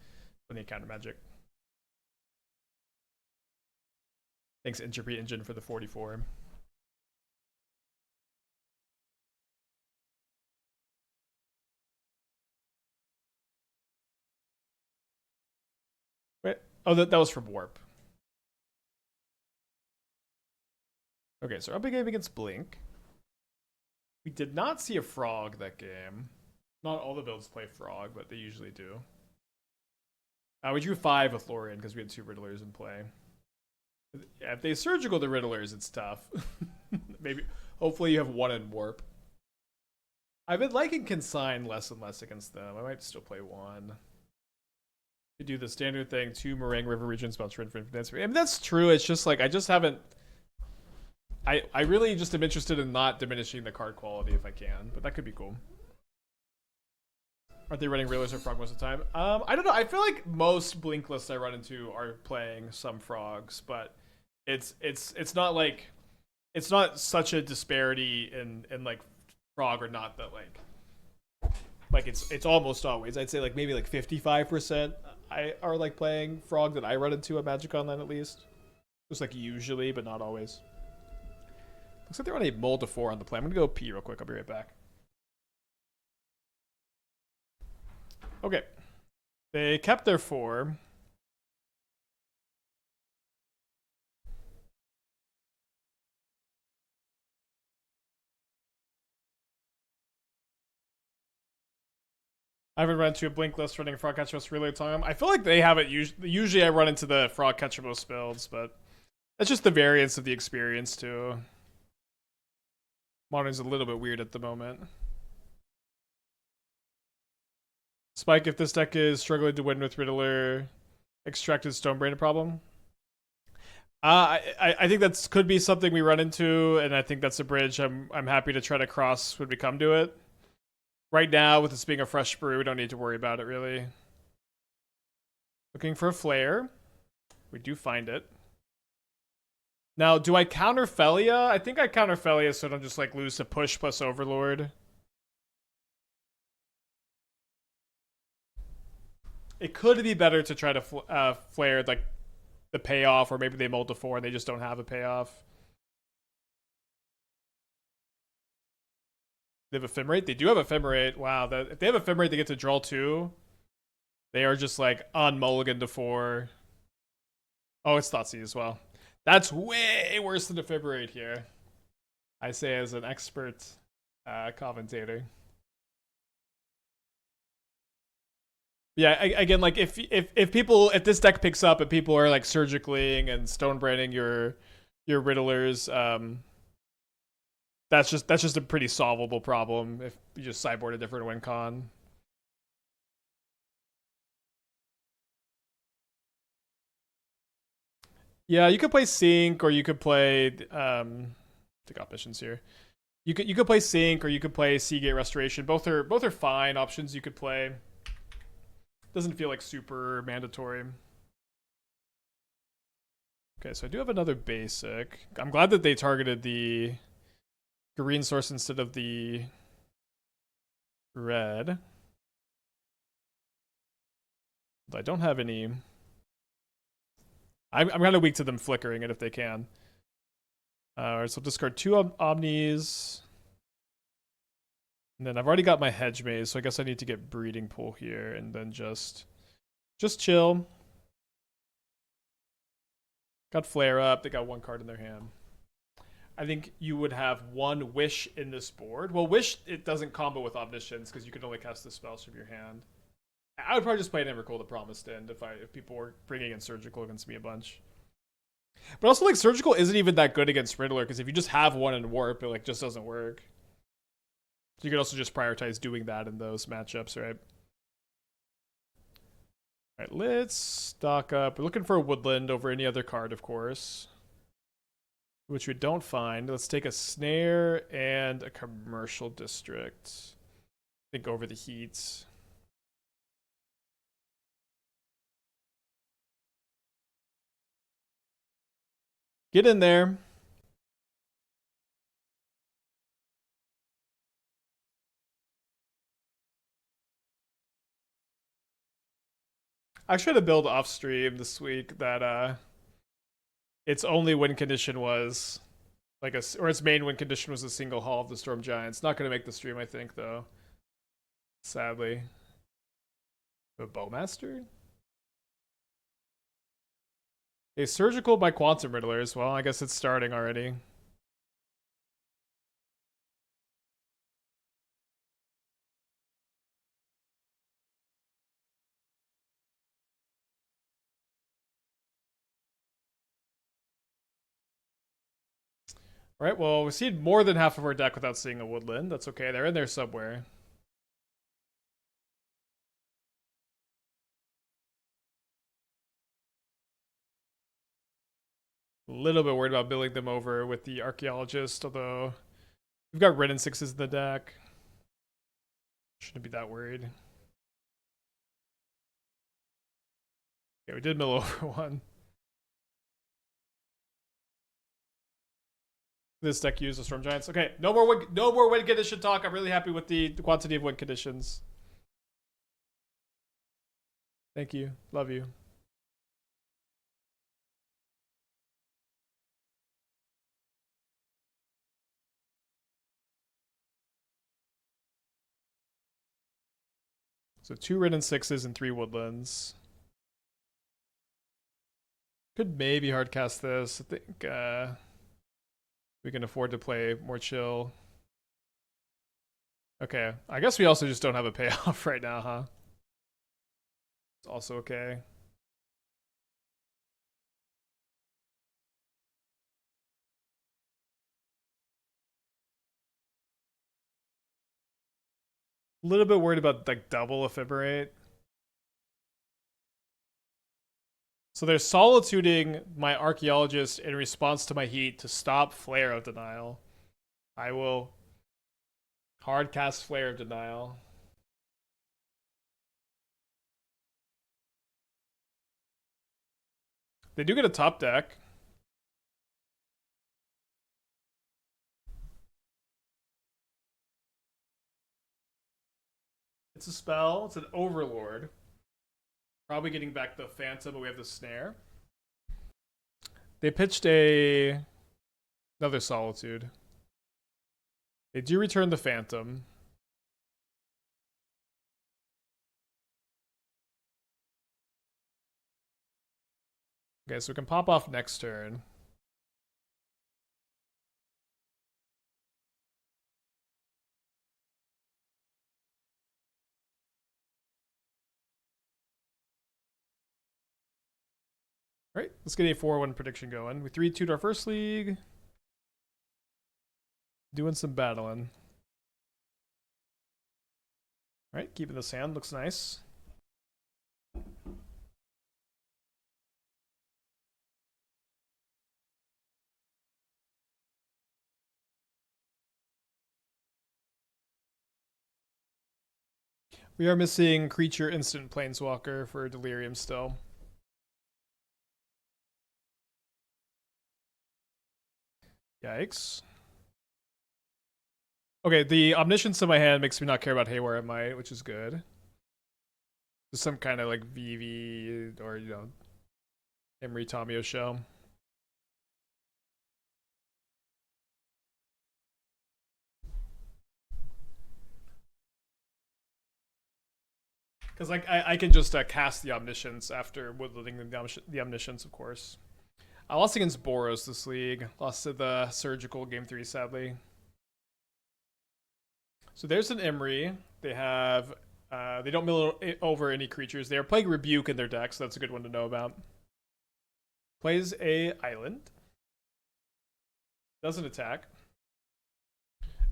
plenty of counter magic. Thanks Entropy Engine for the 44. Wait, oh, that was from Warp. Okay, so up a game against Blink. We did not see a Frog that game. Not all the builds play Frog, but they usually do. We drew 5 with Lrien because we had 2 Riddlers in play. Yeah, if they surgical the Riddlers, it's tough. Maybe, hopefully you have 1 in Warp. I've been liking Consign less and less against them. I might still play 1. You do the standard thing, 2 Meringue River Regions, bounce for infinite. I mean, that's true. It's just I just haven't. I really just am interested in not diminishing the card quality if I can, but that could be cool. Aren't they running Riddlers or Frog most of the time? I don't know. I feel like most Blink lists I run into are playing some Frogs, but it's not it's not such a disparity in Frog or not that it's almost always. I'd say maybe 55% are playing Frog that I run into at Magic Online at least. Just usually, but not always. Looks like they're on a mold to 4 on the play. I'm gonna go pee real quick. I'll be right back. Okay. They kept their 4. I haven't run into a Blink list running Frog Catcher most really time. I feel like they have it usually I run into the Frog Catcher most builds, but that's just the variance of the experience too. Modern's a little bit weird at the moment. Spike, if this deck is struggling to win with Riddler, Extracted Stonebrain a problem? I think that could be something we run into, and I think that's a bridge I'm happy to try to cross when we come to it. Right now, with this being a fresh brew, we don't need to worry about it, really. Looking for a flare. We do find it. Now, do I counter Felia? I think I counter Felia so I don't just lose to push plus Overlord. It could be better to try to flare the payoff, or maybe they mold to 4 and they just don't have a payoff. They have Ephemerate? They do have Ephemerate. Wow, if they have Ephemerate, they get to draw 2. They are just on mulligan to 4. Oh, it's Thoughtseize as well. That's way worse than Ephemerate here. I say as an expert commentator. Yeah, again, if this deck picks up and people are surgically and stonebraining your Riddlers, that's just a pretty solvable problem if you just sideboard a different win con. Yeah, you could play Sync or you could play take options here. You could play Sync or you could play Seagate Restoration. Both are fine options you could play. Doesn't feel like super mandatory. Okay, so I do have another basic. I'm glad that they targeted the green source instead of the red. I don't have any. I'm kind of weak to them flickering it if they can. Alright, so discard two Omnis. And then I've already got my Hedge Maze, so I guess I need to get Breeding Pool here and then just chill. Got Flare Up. They got one card in their hand. I think you would have one Wish in this board. Well, Wish, it doesn't combo with Omniscience because you can only cast the spells from your hand. I would probably just play Emrakul the Promised End if people were bringing in Surgical against me a bunch. But also, like, Surgical isn't even that good against Riddler because if you just have one in Warp, it like just doesn't work. So you could also just prioritize doing that in those matchups, right? Alright, let's stock up. We're looking for a Woodland over any other card, of course. Which we don't find. Let's take a Snare and a Commercial District. I think over the Heat. Get in there. I should have built off stream this week that its only win condition was like or its main win condition was a single Hall of the Storm Giants. Not gonna make the stream, I think, though. Sadly. A Bowmaster? A Surgical by Quantum Riddler as well. I guess it's starting already. Alright, well, we've seen more than half of our deck without seeing a Woodland. That's okay, they're in there somewhere. A little bit worried about building them over with the Archaeologist, although we've got Wrenn and Sixes in the deck. Shouldn't be that worried. Yeah, we did mill over one. This deck used the Storm Giants. Okay, no more win condition talk. I'm really happy with the quantity of win conditions. Thank you. Love you. So 2 Wrenn and Sixes and 3 Woodlands. Could maybe hardcast this. I think we can afford to play more chill. Okay, I guess we also just don't have a payoff right now, huh? It's also okay. A little bit worried about like double Ephemerate. So they're solituding my Archaeologist in response to my Heat to stop Flare of Denial. I will hardcast Flare of Denial. They do get a top deck. It's a spell. It's an Overlord. Probably getting back the Phantom, but we have the Snare. They pitched another Solitude. They do return the Phantom. Okay, so we can pop off next turn. All right, let's get a 4-1 prediction going. We 3-2'd our first league. Doing some battling. All right, keeping this hand. Looks nice. We are missing creature instant planeswalker for Delirium still. Yikes. Okay, the Omniscience in my hand makes me not care about Haywire Might, which is good. There's some kind of like VV or, you know, Emery Tomio show. Because like I can just cast the Omniscience after woodlanding the Omniscience, of course. I lost against Boros this league. Lost to the Surgical game 3, sadly. So there's an Emery. They have they don't mill over any creatures. They are playing Rebuke in their deck, so that's a good one to know about. Plays a island. Doesn't attack.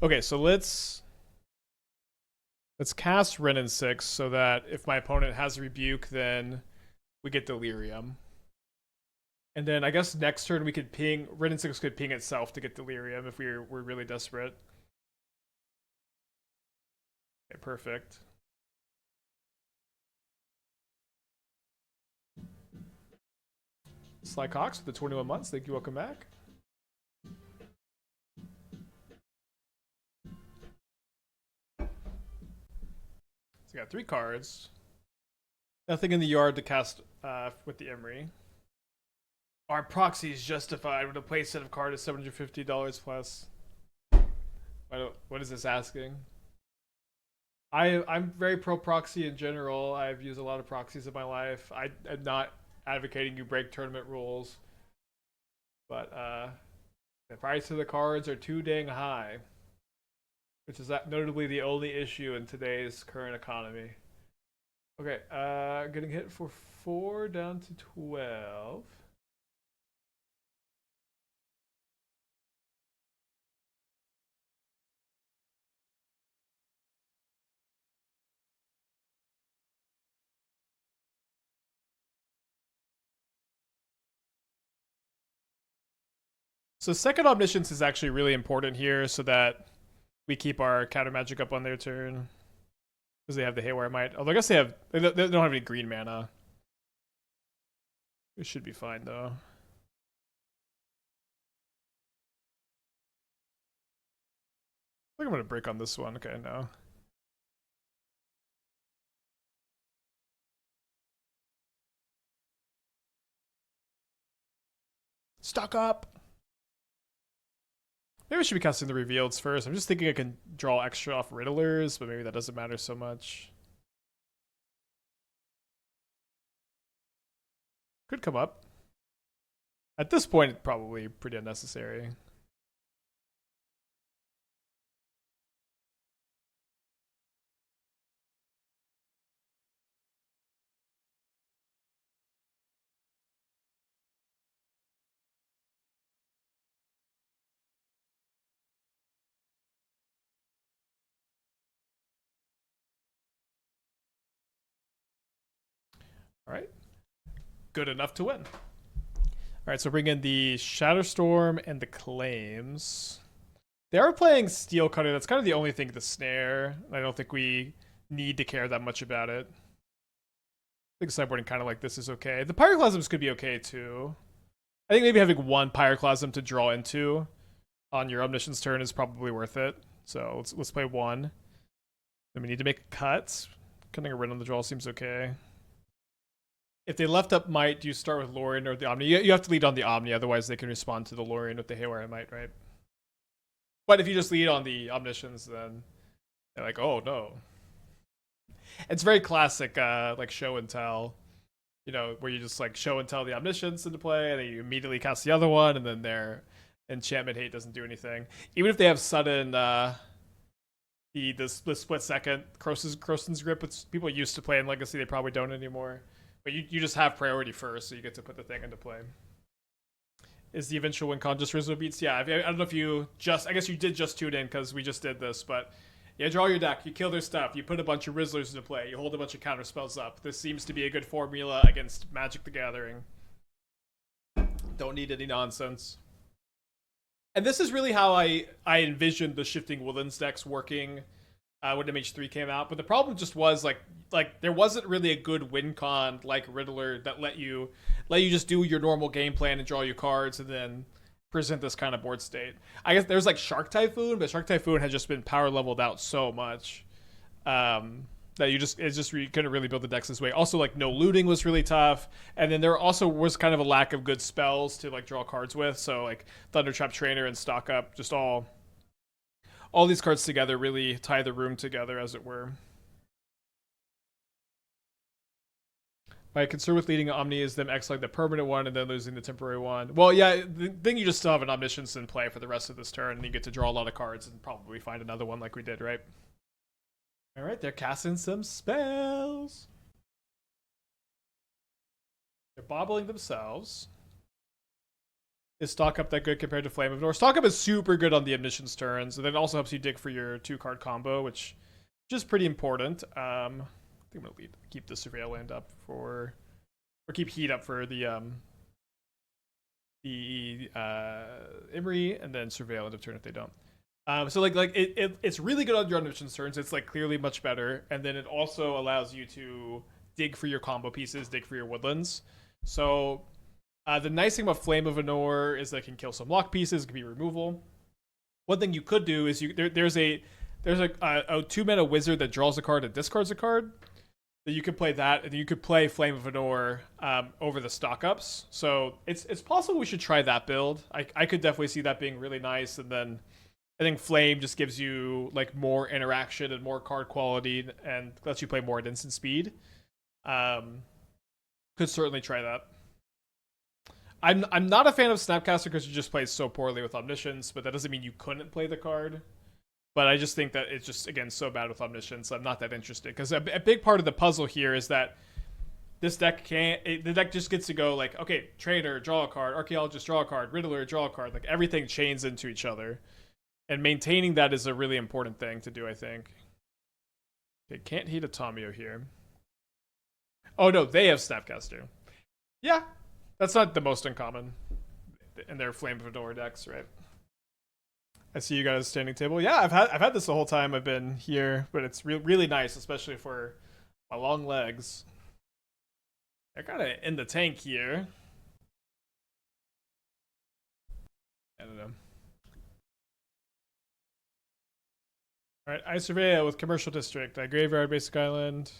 Okay, so let's cast Wrenn and Six so that if my opponent has Rebuke, then we get Delirium. And then I guess next turn we could ping Wrenn and Six could ping itself to get Delirium if we're really desperate. Okay, perfect. Sly Cox with the 21 months. Thank you. Welcome back. So I got 3 cards. Nothing in the yard to cast with the Emery. Our proxy is justified when a play set of card is $750 plus. What is this asking? I'm very pro proxy in general. I've used a lot of proxies in my life. I'm not advocating you break tournament rules, but the price of the cards are too dang high, which is notably the only issue in today's current economy. Okay, getting hit for 4 down to 12. So second Omniscience is actually really important here so that we keep our counter magic up on their turn. Because they have the Haywire Might. Although I guess they don't have any green mana. It should be fine though. I think I'm gonna break on this one. Okay, no. Stock up! Maybe I should be casting the Revealeds first. I'm just thinking I can draw extra off Riddlers, but maybe that doesn't matter so much. Could come up. At this point, probably pretty unnecessary. All right. Good enough to win. All right, so bring in the Shatterstorm and the Claims. They are playing Steel Cutter. That's kind of the only thing to snare. I don't think we need to care that much about it. I think sideboarding kind of like this is okay. The Pyroclasms could be okay too. I think maybe having 1 Pyroclasm to draw into on your Omniscience turn is probably worth it. So let's play 1. Then we need to make a cut. Cutting a Wrenn on the draw seems okay. If they left up Might, do you start with Lrien or the Omni? You have to lead on the Omni, otherwise they can respond to the Lrien with the Haywire Might, right? But if you just lead on the Omniscience, then they're like, oh no. It's very classic, like show and tell, you know, where you just like show and tell the Omniscience into play, and then you immediately cast the other one, and then their enchantment hate doesn't do anything. Even if they have sudden the split second Croston's Grip, which people used to play in Legacy, they probably don't anymore. But you just have priority first, so you get to put the thing into play. Is the eventual win con just Rizzo Beats? Yeah, I don't know if you just... I guess you did just tune in because we just did this, but... Yeah, draw your deck, you kill their stuff, you put a bunch of Rizzlers into play, you hold a bunch of counter spells up. This seems to be a good formula against Magic the Gathering. Don't need any nonsense. And this is really how I envisioned the Shifting Woodlands decks working when MH3 came out. But the problem just was like there wasn't really a good win con like Riddler that let you just do your normal game plan and draw your cards and then present this kind of board state. I guess there's like Shark Typhoon, but Shark Typhoon has just been power leveled out so much that you couldn't really build the decks this way. Also, like no looting was really tough, and then there also was kind of a lack of good spells to like draw cards with. So like Thundertrap Trainer and Stock Up, just all these cards together really tie the room together, as it were. My concern with leading Omni is them exiling the permanent one and then losing the temporary one. Well, yeah, then you just still have an Omniscience in play for the rest of this turn, and you get to draw a lot of cards and probably find another one like we did, right? All right, they're casting some spells. They're bobbling themselves. Is Stock Up that good compared to Flame of North? Stock Up is super good on the Omniscience turns, and then it also helps you dig for your 2-card combo, which is pretty important. I think I'm gonna keep the Surveil land up or keep Heat up for the Imri, and then Surveil end of turn if they don't. So it's really good on your Omniscience turns. It's like clearly much better, and then it also allows you to dig for your combo pieces, dig for your woodlands. So the nice thing about Flame of Anor is that it can kill some lock pieces, it can be removal. One thing you could do is there's a 2-mana wizard that draws a card and discards a card. That you could play that, and then you could play Flame of Anor over the stock ups. So it's possible we should try that build. I could definitely see that being really nice, and then I think Flame just gives you like more interaction and more card quality, and lets you play more at instant speed. Could certainly try that. I'm not a fan of Snapcaster because you just play so poorly with Omniscience, but that doesn't mean you couldn't play the card. But I just think that it's just, again, so bad with Omniscience. I'm not that interested. Because a big part of the puzzle here is that this deck the deck just gets to go like, okay, Trainer, draw a card, Archaeologist, draw a card, Riddler, draw a card. Like everything chains into each other. And maintaining that is a really important thing to do, I think. Okay, can't hit a Tomio here. Oh no, they have Snapcaster. Yeah, that's not the most uncommon in their Flame of Anor decks, right? I see you guys standing table. Yeah, I've had this the whole time I've been here, but it's really nice, especially for my long legs. They're kind of in the tank here. I don't know. All right, I Surveil with Commercial District. I Graveyard, Basic Island.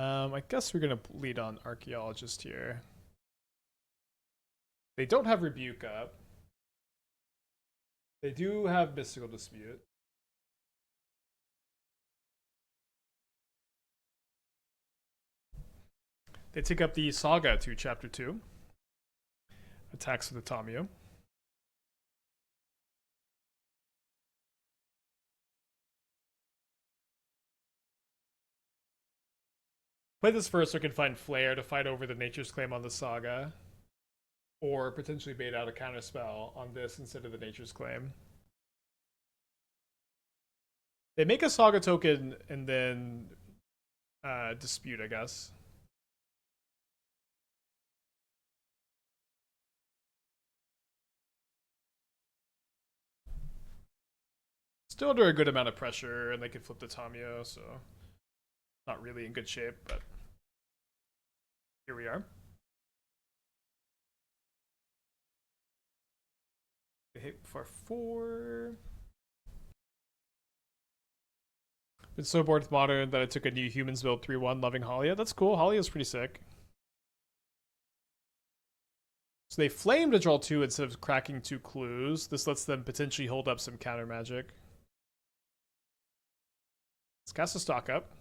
I guess we're gonna lead on Archaeologist here. They don't have Rebuke up. They do have Mystical Dispute. They take up the Saga to Chapter 2. Attacks with the Tomio. Play this first so I can find Flare to fight over the Nature's Claim on the Saga. Or potentially bait out a counterspell on this instead of the Nature's Claim. They make a Saga token and then Dispute, I guess. Still under a good amount of pressure, and they can flip the Tomio, so not really in good shape, but here we are. They hit for 4. Been so bored with Modern that I took a new Humans build 3-1 loving Halia. That's cool. Halia's pretty sick. So they flame to draw 2 instead of cracking 2 clues. This lets them potentially hold up some counter magic. Let's cast a Stock Up.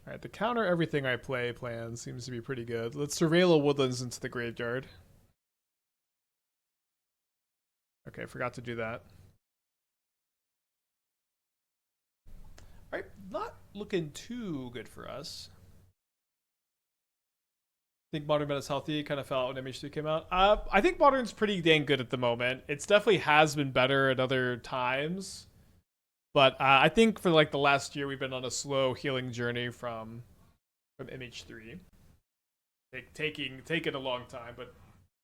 Alright, the counter everything I play plan seems to be pretty good. Let's Surveil a Woodlands into the graveyard. Okay, forgot to do that. Alright, not looking too good for us. I think Modern Meta's healthy. Kind of fell out when MH3 came out. I think Modern's pretty dang good at the moment. It's definitely has been better at other times. But I think for like the last year, we've been on a slow healing journey from MH3. Taking a long time, but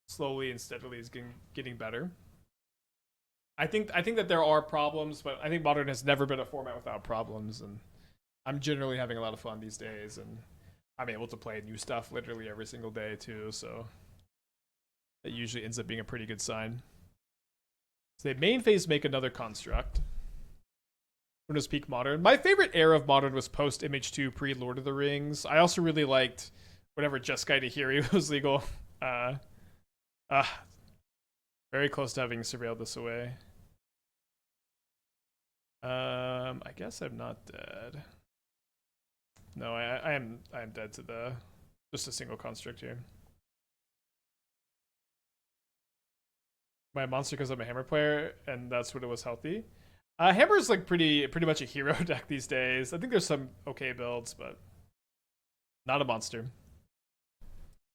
slowly and steadily is getting better. I think that there are problems, but I think Modern has never been a format without problems, and I'm generally having a lot of fun these days, and I'm able to play new stuff literally every single day too, so it usually ends up being a pretty good sign. So they main phase make another construct. When was peak Modern? My favorite era of Modern was post MH2, pre Lord of the Rings. I also really liked whenever Jeskai Nahiri was legal. Very close to having surveilled this away. I guess I'm not dead. No, I am dead to the just a single construct here. My monster because I'm a hammer player, and that's when it was healthy. Hammer is like pretty much a hero deck these days. I think there's some okay builds, but not a monster.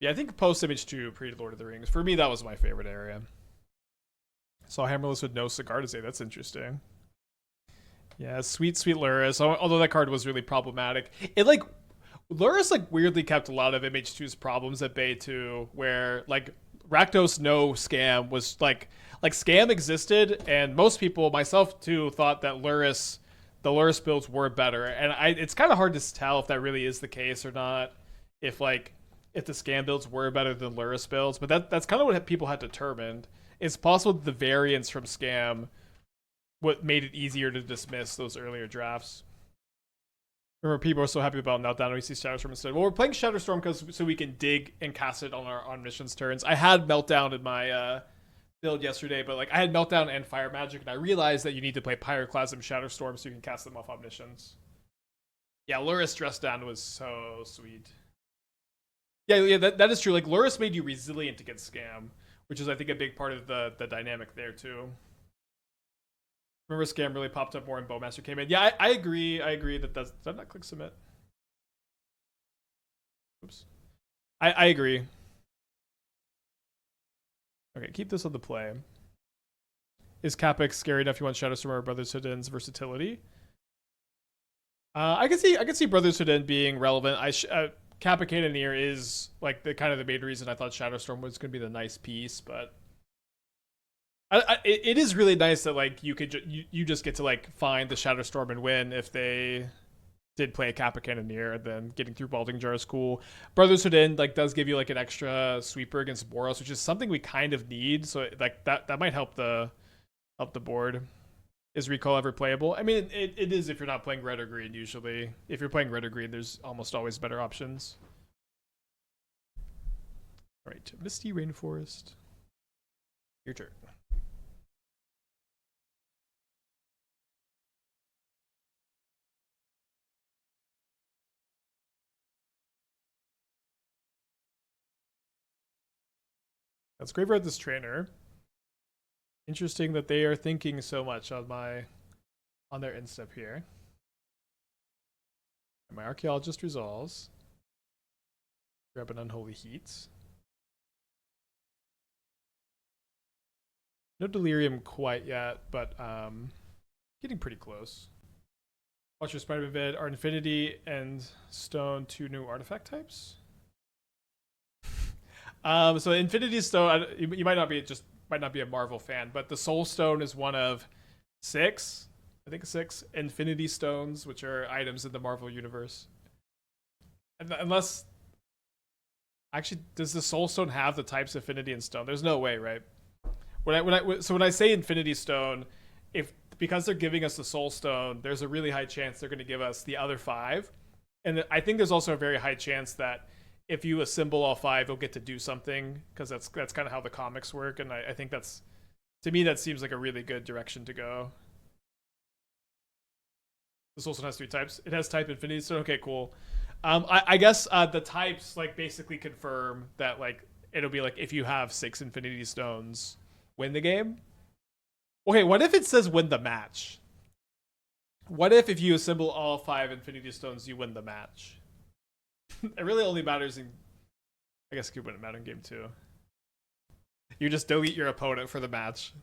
Yeah, I think post MH2, pre Lord of the Rings. For me, that was my favorite area. Saw Hammerless with no cigar to say. That's interesting. Yeah, sweet Luris. Although that card was really problematic. It like Luris like weirdly kept a lot of MH2's problems at bay too, where like Rakdos no scam was like scam existed, and most people, myself too, thought that the Luris builds were better, and it's kind of hard to tell if that really is the case or not. If the scam builds were better than Luris builds, but that's kind of what people had determined. It's possible that the variance from scam what made it easier to dismiss those earlier drafts. Remember, people are so happy about Meltdown. We see Shadowstorm instead. Well, we're playing Shadowstorm so we can dig and cast it on our Omniscience turns. I had Meltdown in my build yesterday, but like I had Meltdown and Fire Magic, and I realized that you need to play Pyroclasm, Shadowstorm, so you can cast them off Omniscience. Yeah, Luris Dress Down was so sweet. Yeah, that is true. Like Luris made you resilient against scam, which is I think a big part of the dynamic there too. Remember, scam really popped up more when Bowmaster came in. Yeah, I agree. I agree that that's. Did I not click submit? Oops. I agree. Okay, keep this on the play. Is Capex scary enough? You want Shadowstorm or Brotherhood's versatility? I can see Brotherhood being relevant. Kappa Cannoneer is like the kind of the main reason I thought Shadowstorm was going to be the nice piece, but it is really nice that like you could you just get to like find the Shadowstorm and win if they did play a Kappa Cannoneer, and then getting through Balding Jar is cool. Brotherhood like does give you like an extra sweeper against Boros, which is something we kind of need. So like that might help the board. Is Recall ever playable? I mean, it is if you're not playing red or green usually. If you're playing red or green, there's almost always better options. All right, Misty Rainforest. Your turn. Let's graveyard this trainer. Interesting that they are thinking so much on their end step here. And my Archaeologist resolves. Grab an Unholy Heat. No Delirium quite yet, but getting pretty close. Watch your Spider-Man vid. Are Infinity and Stone two new artifact types? So Infinity Stone, you might not be a Marvel fan, but the Soul Stone is one of 6 Infinity Stones, which are items in the Marvel universe. Unless, actually, does the Soul Stone have the types Infinity and Stone? There's no way, right? When I say Infinity Stone, because they're giving us the Soul Stone, there's a really high chance they're going to give us the other 5, and I think there's also a very high chance that if you assemble all 5, you'll get to do something, because that's kind of how the comics work, and I think that's, to me, that seems like a really good direction to go. This also has 3 types. It has type Infinity, so okay, cool. I guess the types like basically confirm that like it'll be like if you have 6 Infinity Stones, win the game. Okay, what if it says win the match? What if you assemble all 5 Infinity Stones, you win the match? It really only matters in, I guess it could matter in game 2. You just delete your opponent for the match.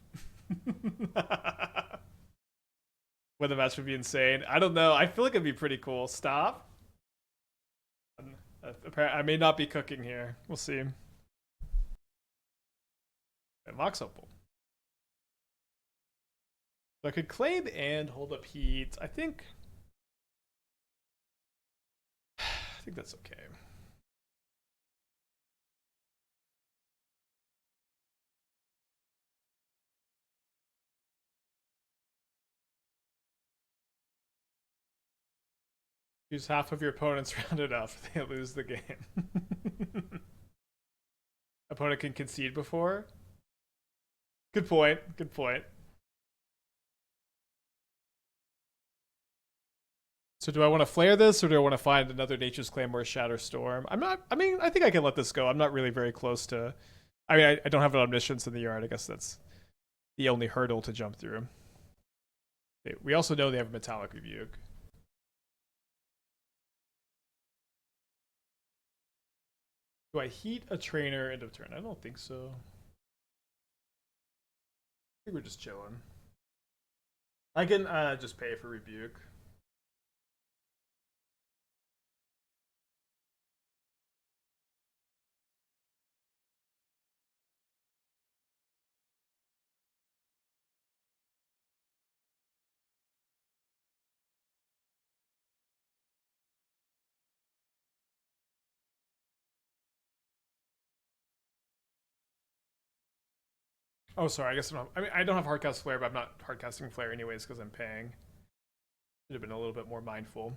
When the match would be insane. I don't know. I feel like it'd be pretty cool. Stop. I may not be cooking here. We'll see. And Mox Opal. So I could claim and hold up Heat. I think that's okay. Use half of your opponent's rounded off. They lose the game. Opponent can concede before. Good point. Good point. So do I want to flare this, or do I want to find another Nature's Claim or a Shatter Storm? I'm not. I mean, I think I can let this go. I'm not really very close to. I mean, I don't have an Omniscience in the yard. I guess that's the only hurdle to jump through. We also know they have a Metallic Rebuke. Do I heat a trainer end of turn? I don't think so. I think we're just chilling. I can just pay for Rebuke. Oh, sorry. I guess I don't. I mean, I don't have hardcast flare, but I'm not hardcasting flare anyways because I'm paying. Should have been a little bit more mindful.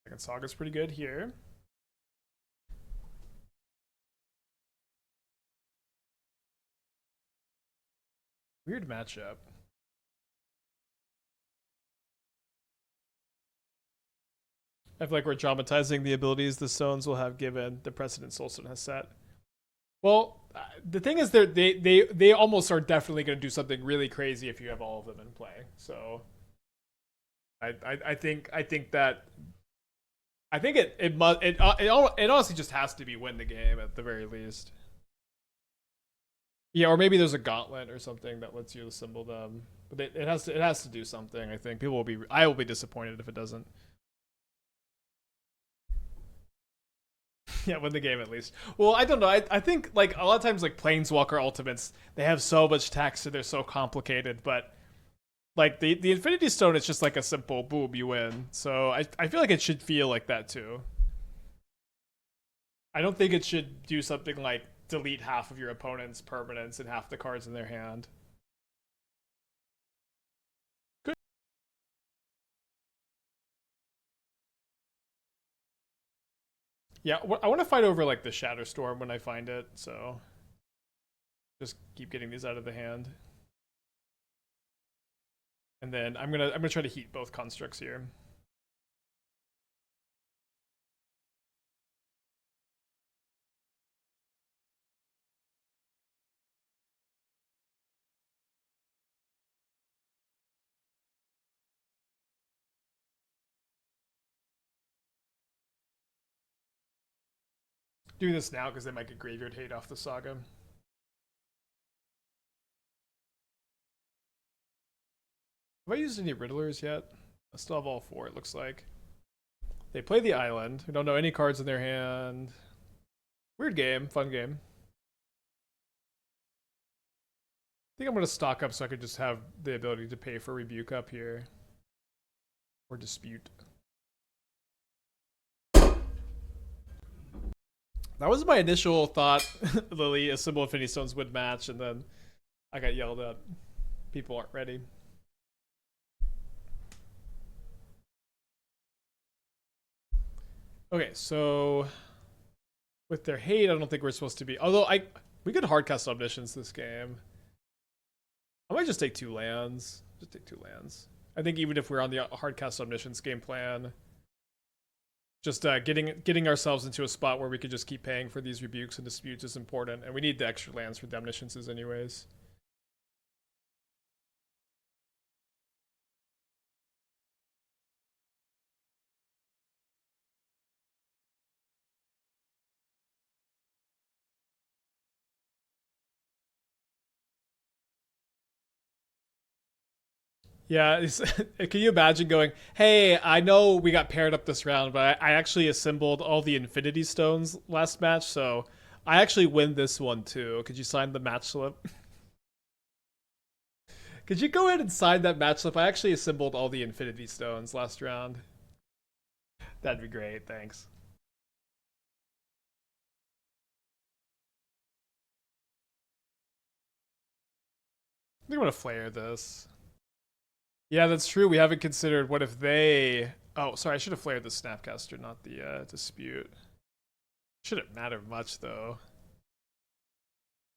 Second Saga's pretty good here. Weird matchup. I feel like we're dramatizing the abilities the stones will have given the precedent Soulstone has set. Well, the thing is, they almost are definitely going to do something really crazy if you have all of them in play. So, I think that it honestly just has to be win the game at the very least. Yeah, or maybe there's a gauntlet or something that lets you assemble them. But it has to do something. I think I will be disappointed if it doesn't. Yeah, win the game at least. Well, I don't know. I think like a lot of times like Planeswalker ultimates, they have so much text and they're so complicated, but like the Infinity Stone is just like a simple boom, you win. So I feel like it should feel like that too. I don't think it should do something like delete half of your opponent's permanents and half the cards in their hand. Good. Yeah, I want to fight over like the Shatter Storm when I find it, so just keep getting these out of the hand. And then I'm gonna try to heat both constructs here. Do this now because they might get Graveyard Hate off the Saga. Have I used any Riddlers yet? I still have all four, it looks like. They play the island. We don't know any cards in their hand. Weird game, fun game. I think I'm going to stock up so I could just have the ability to pay for Rebuke up here. Or Dispute. That was my initial thought, Lily. A Symbol Infinity Stones would match, and then I got yelled at. People aren't ready. Okay, so with their hate, I don't think we're supposed to be. Although we could hardcast Omniscience this game. I might just take 2 lands. Just take 2 lands. I think even if we're on the hardcast Omniscience game plan, just getting ourselves into a spot where we could just keep paying for these rebukes and disputes is important, and we need the extra lands for the Omnisciences anyways. Yeah, can you imagine going, hey, I know we got paired up this round, but I actually assembled all the Infinity Stones last match, so I actually win this one too. Could you sign the match slip? Could you go ahead and sign that match slip? I actually assembled all the Infinity Stones last round. That'd be great, thanks. I think I'm gonna flare this. Yeah, that's true. We haven't considered what if they. Oh, sorry. I should have flared the Snapcaster, not the dispute. Shouldn't matter much though.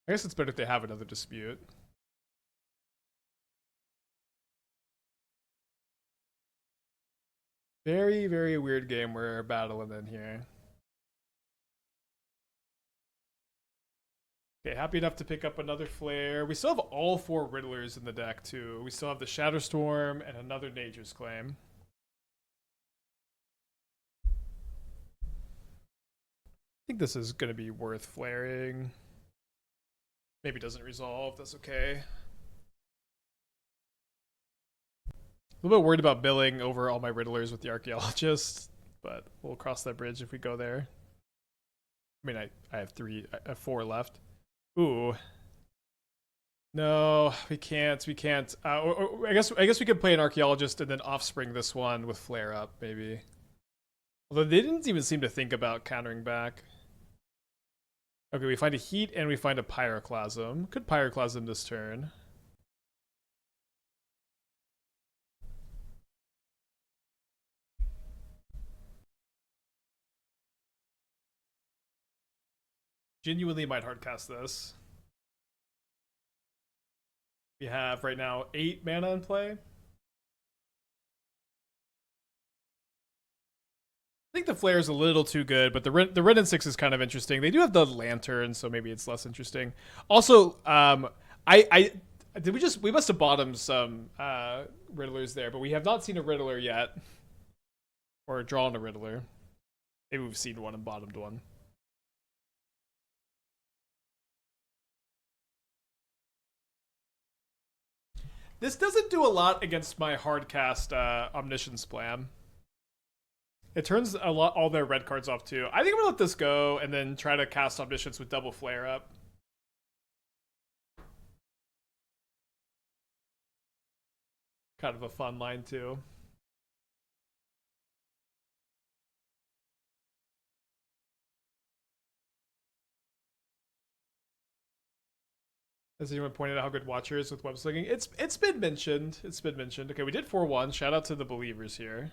I guess it's better if they have another dispute. Very, very weird game we're battling in here. Okay, happy enough to pick up another flare. We still have all 4 Riddlers in the deck too. We still have the Shatterstorm and another Nature's Claim. I think this is going to be worth flaring. Maybe it doesn't resolve. That's okay. A little bit worried about billing over all my Riddlers with the Archaeologist, but we'll cross that bridge if we go there. I mean, I have 4 left. Ooh. No, we can't. We can't. I guess we could play an Archaeologist and then offspring this one with Flare Up, maybe. Although they didn't even seem to think about countering back. Okay, we find a Heat and we find a Pyroclasm. Could Pyroclasm this turn. Genuinely might hardcast this. We have right now 8 mana in play. I think the Flare is a little too good, but the Wrenn and Six is kind of interesting. They do have the Lantern, so maybe it's less interesting. Also, we must have bottomed some Riddlers there, but we have not seen a Riddler yet, or drawn a Riddler. Maybe we've seen one and bottomed one. This doesn't do a lot against my hardcast Omniscience plan. It turns all their red cards off too. I think I'm gonna let this go and then try to cast Omniscience with double Flare Up. Kind of a fun line too. Has anyone pointed out how good Watcher is with web slinging? It's been mentioned. It's been mentioned. Okay, we did 4-1. Shout out to the believers here.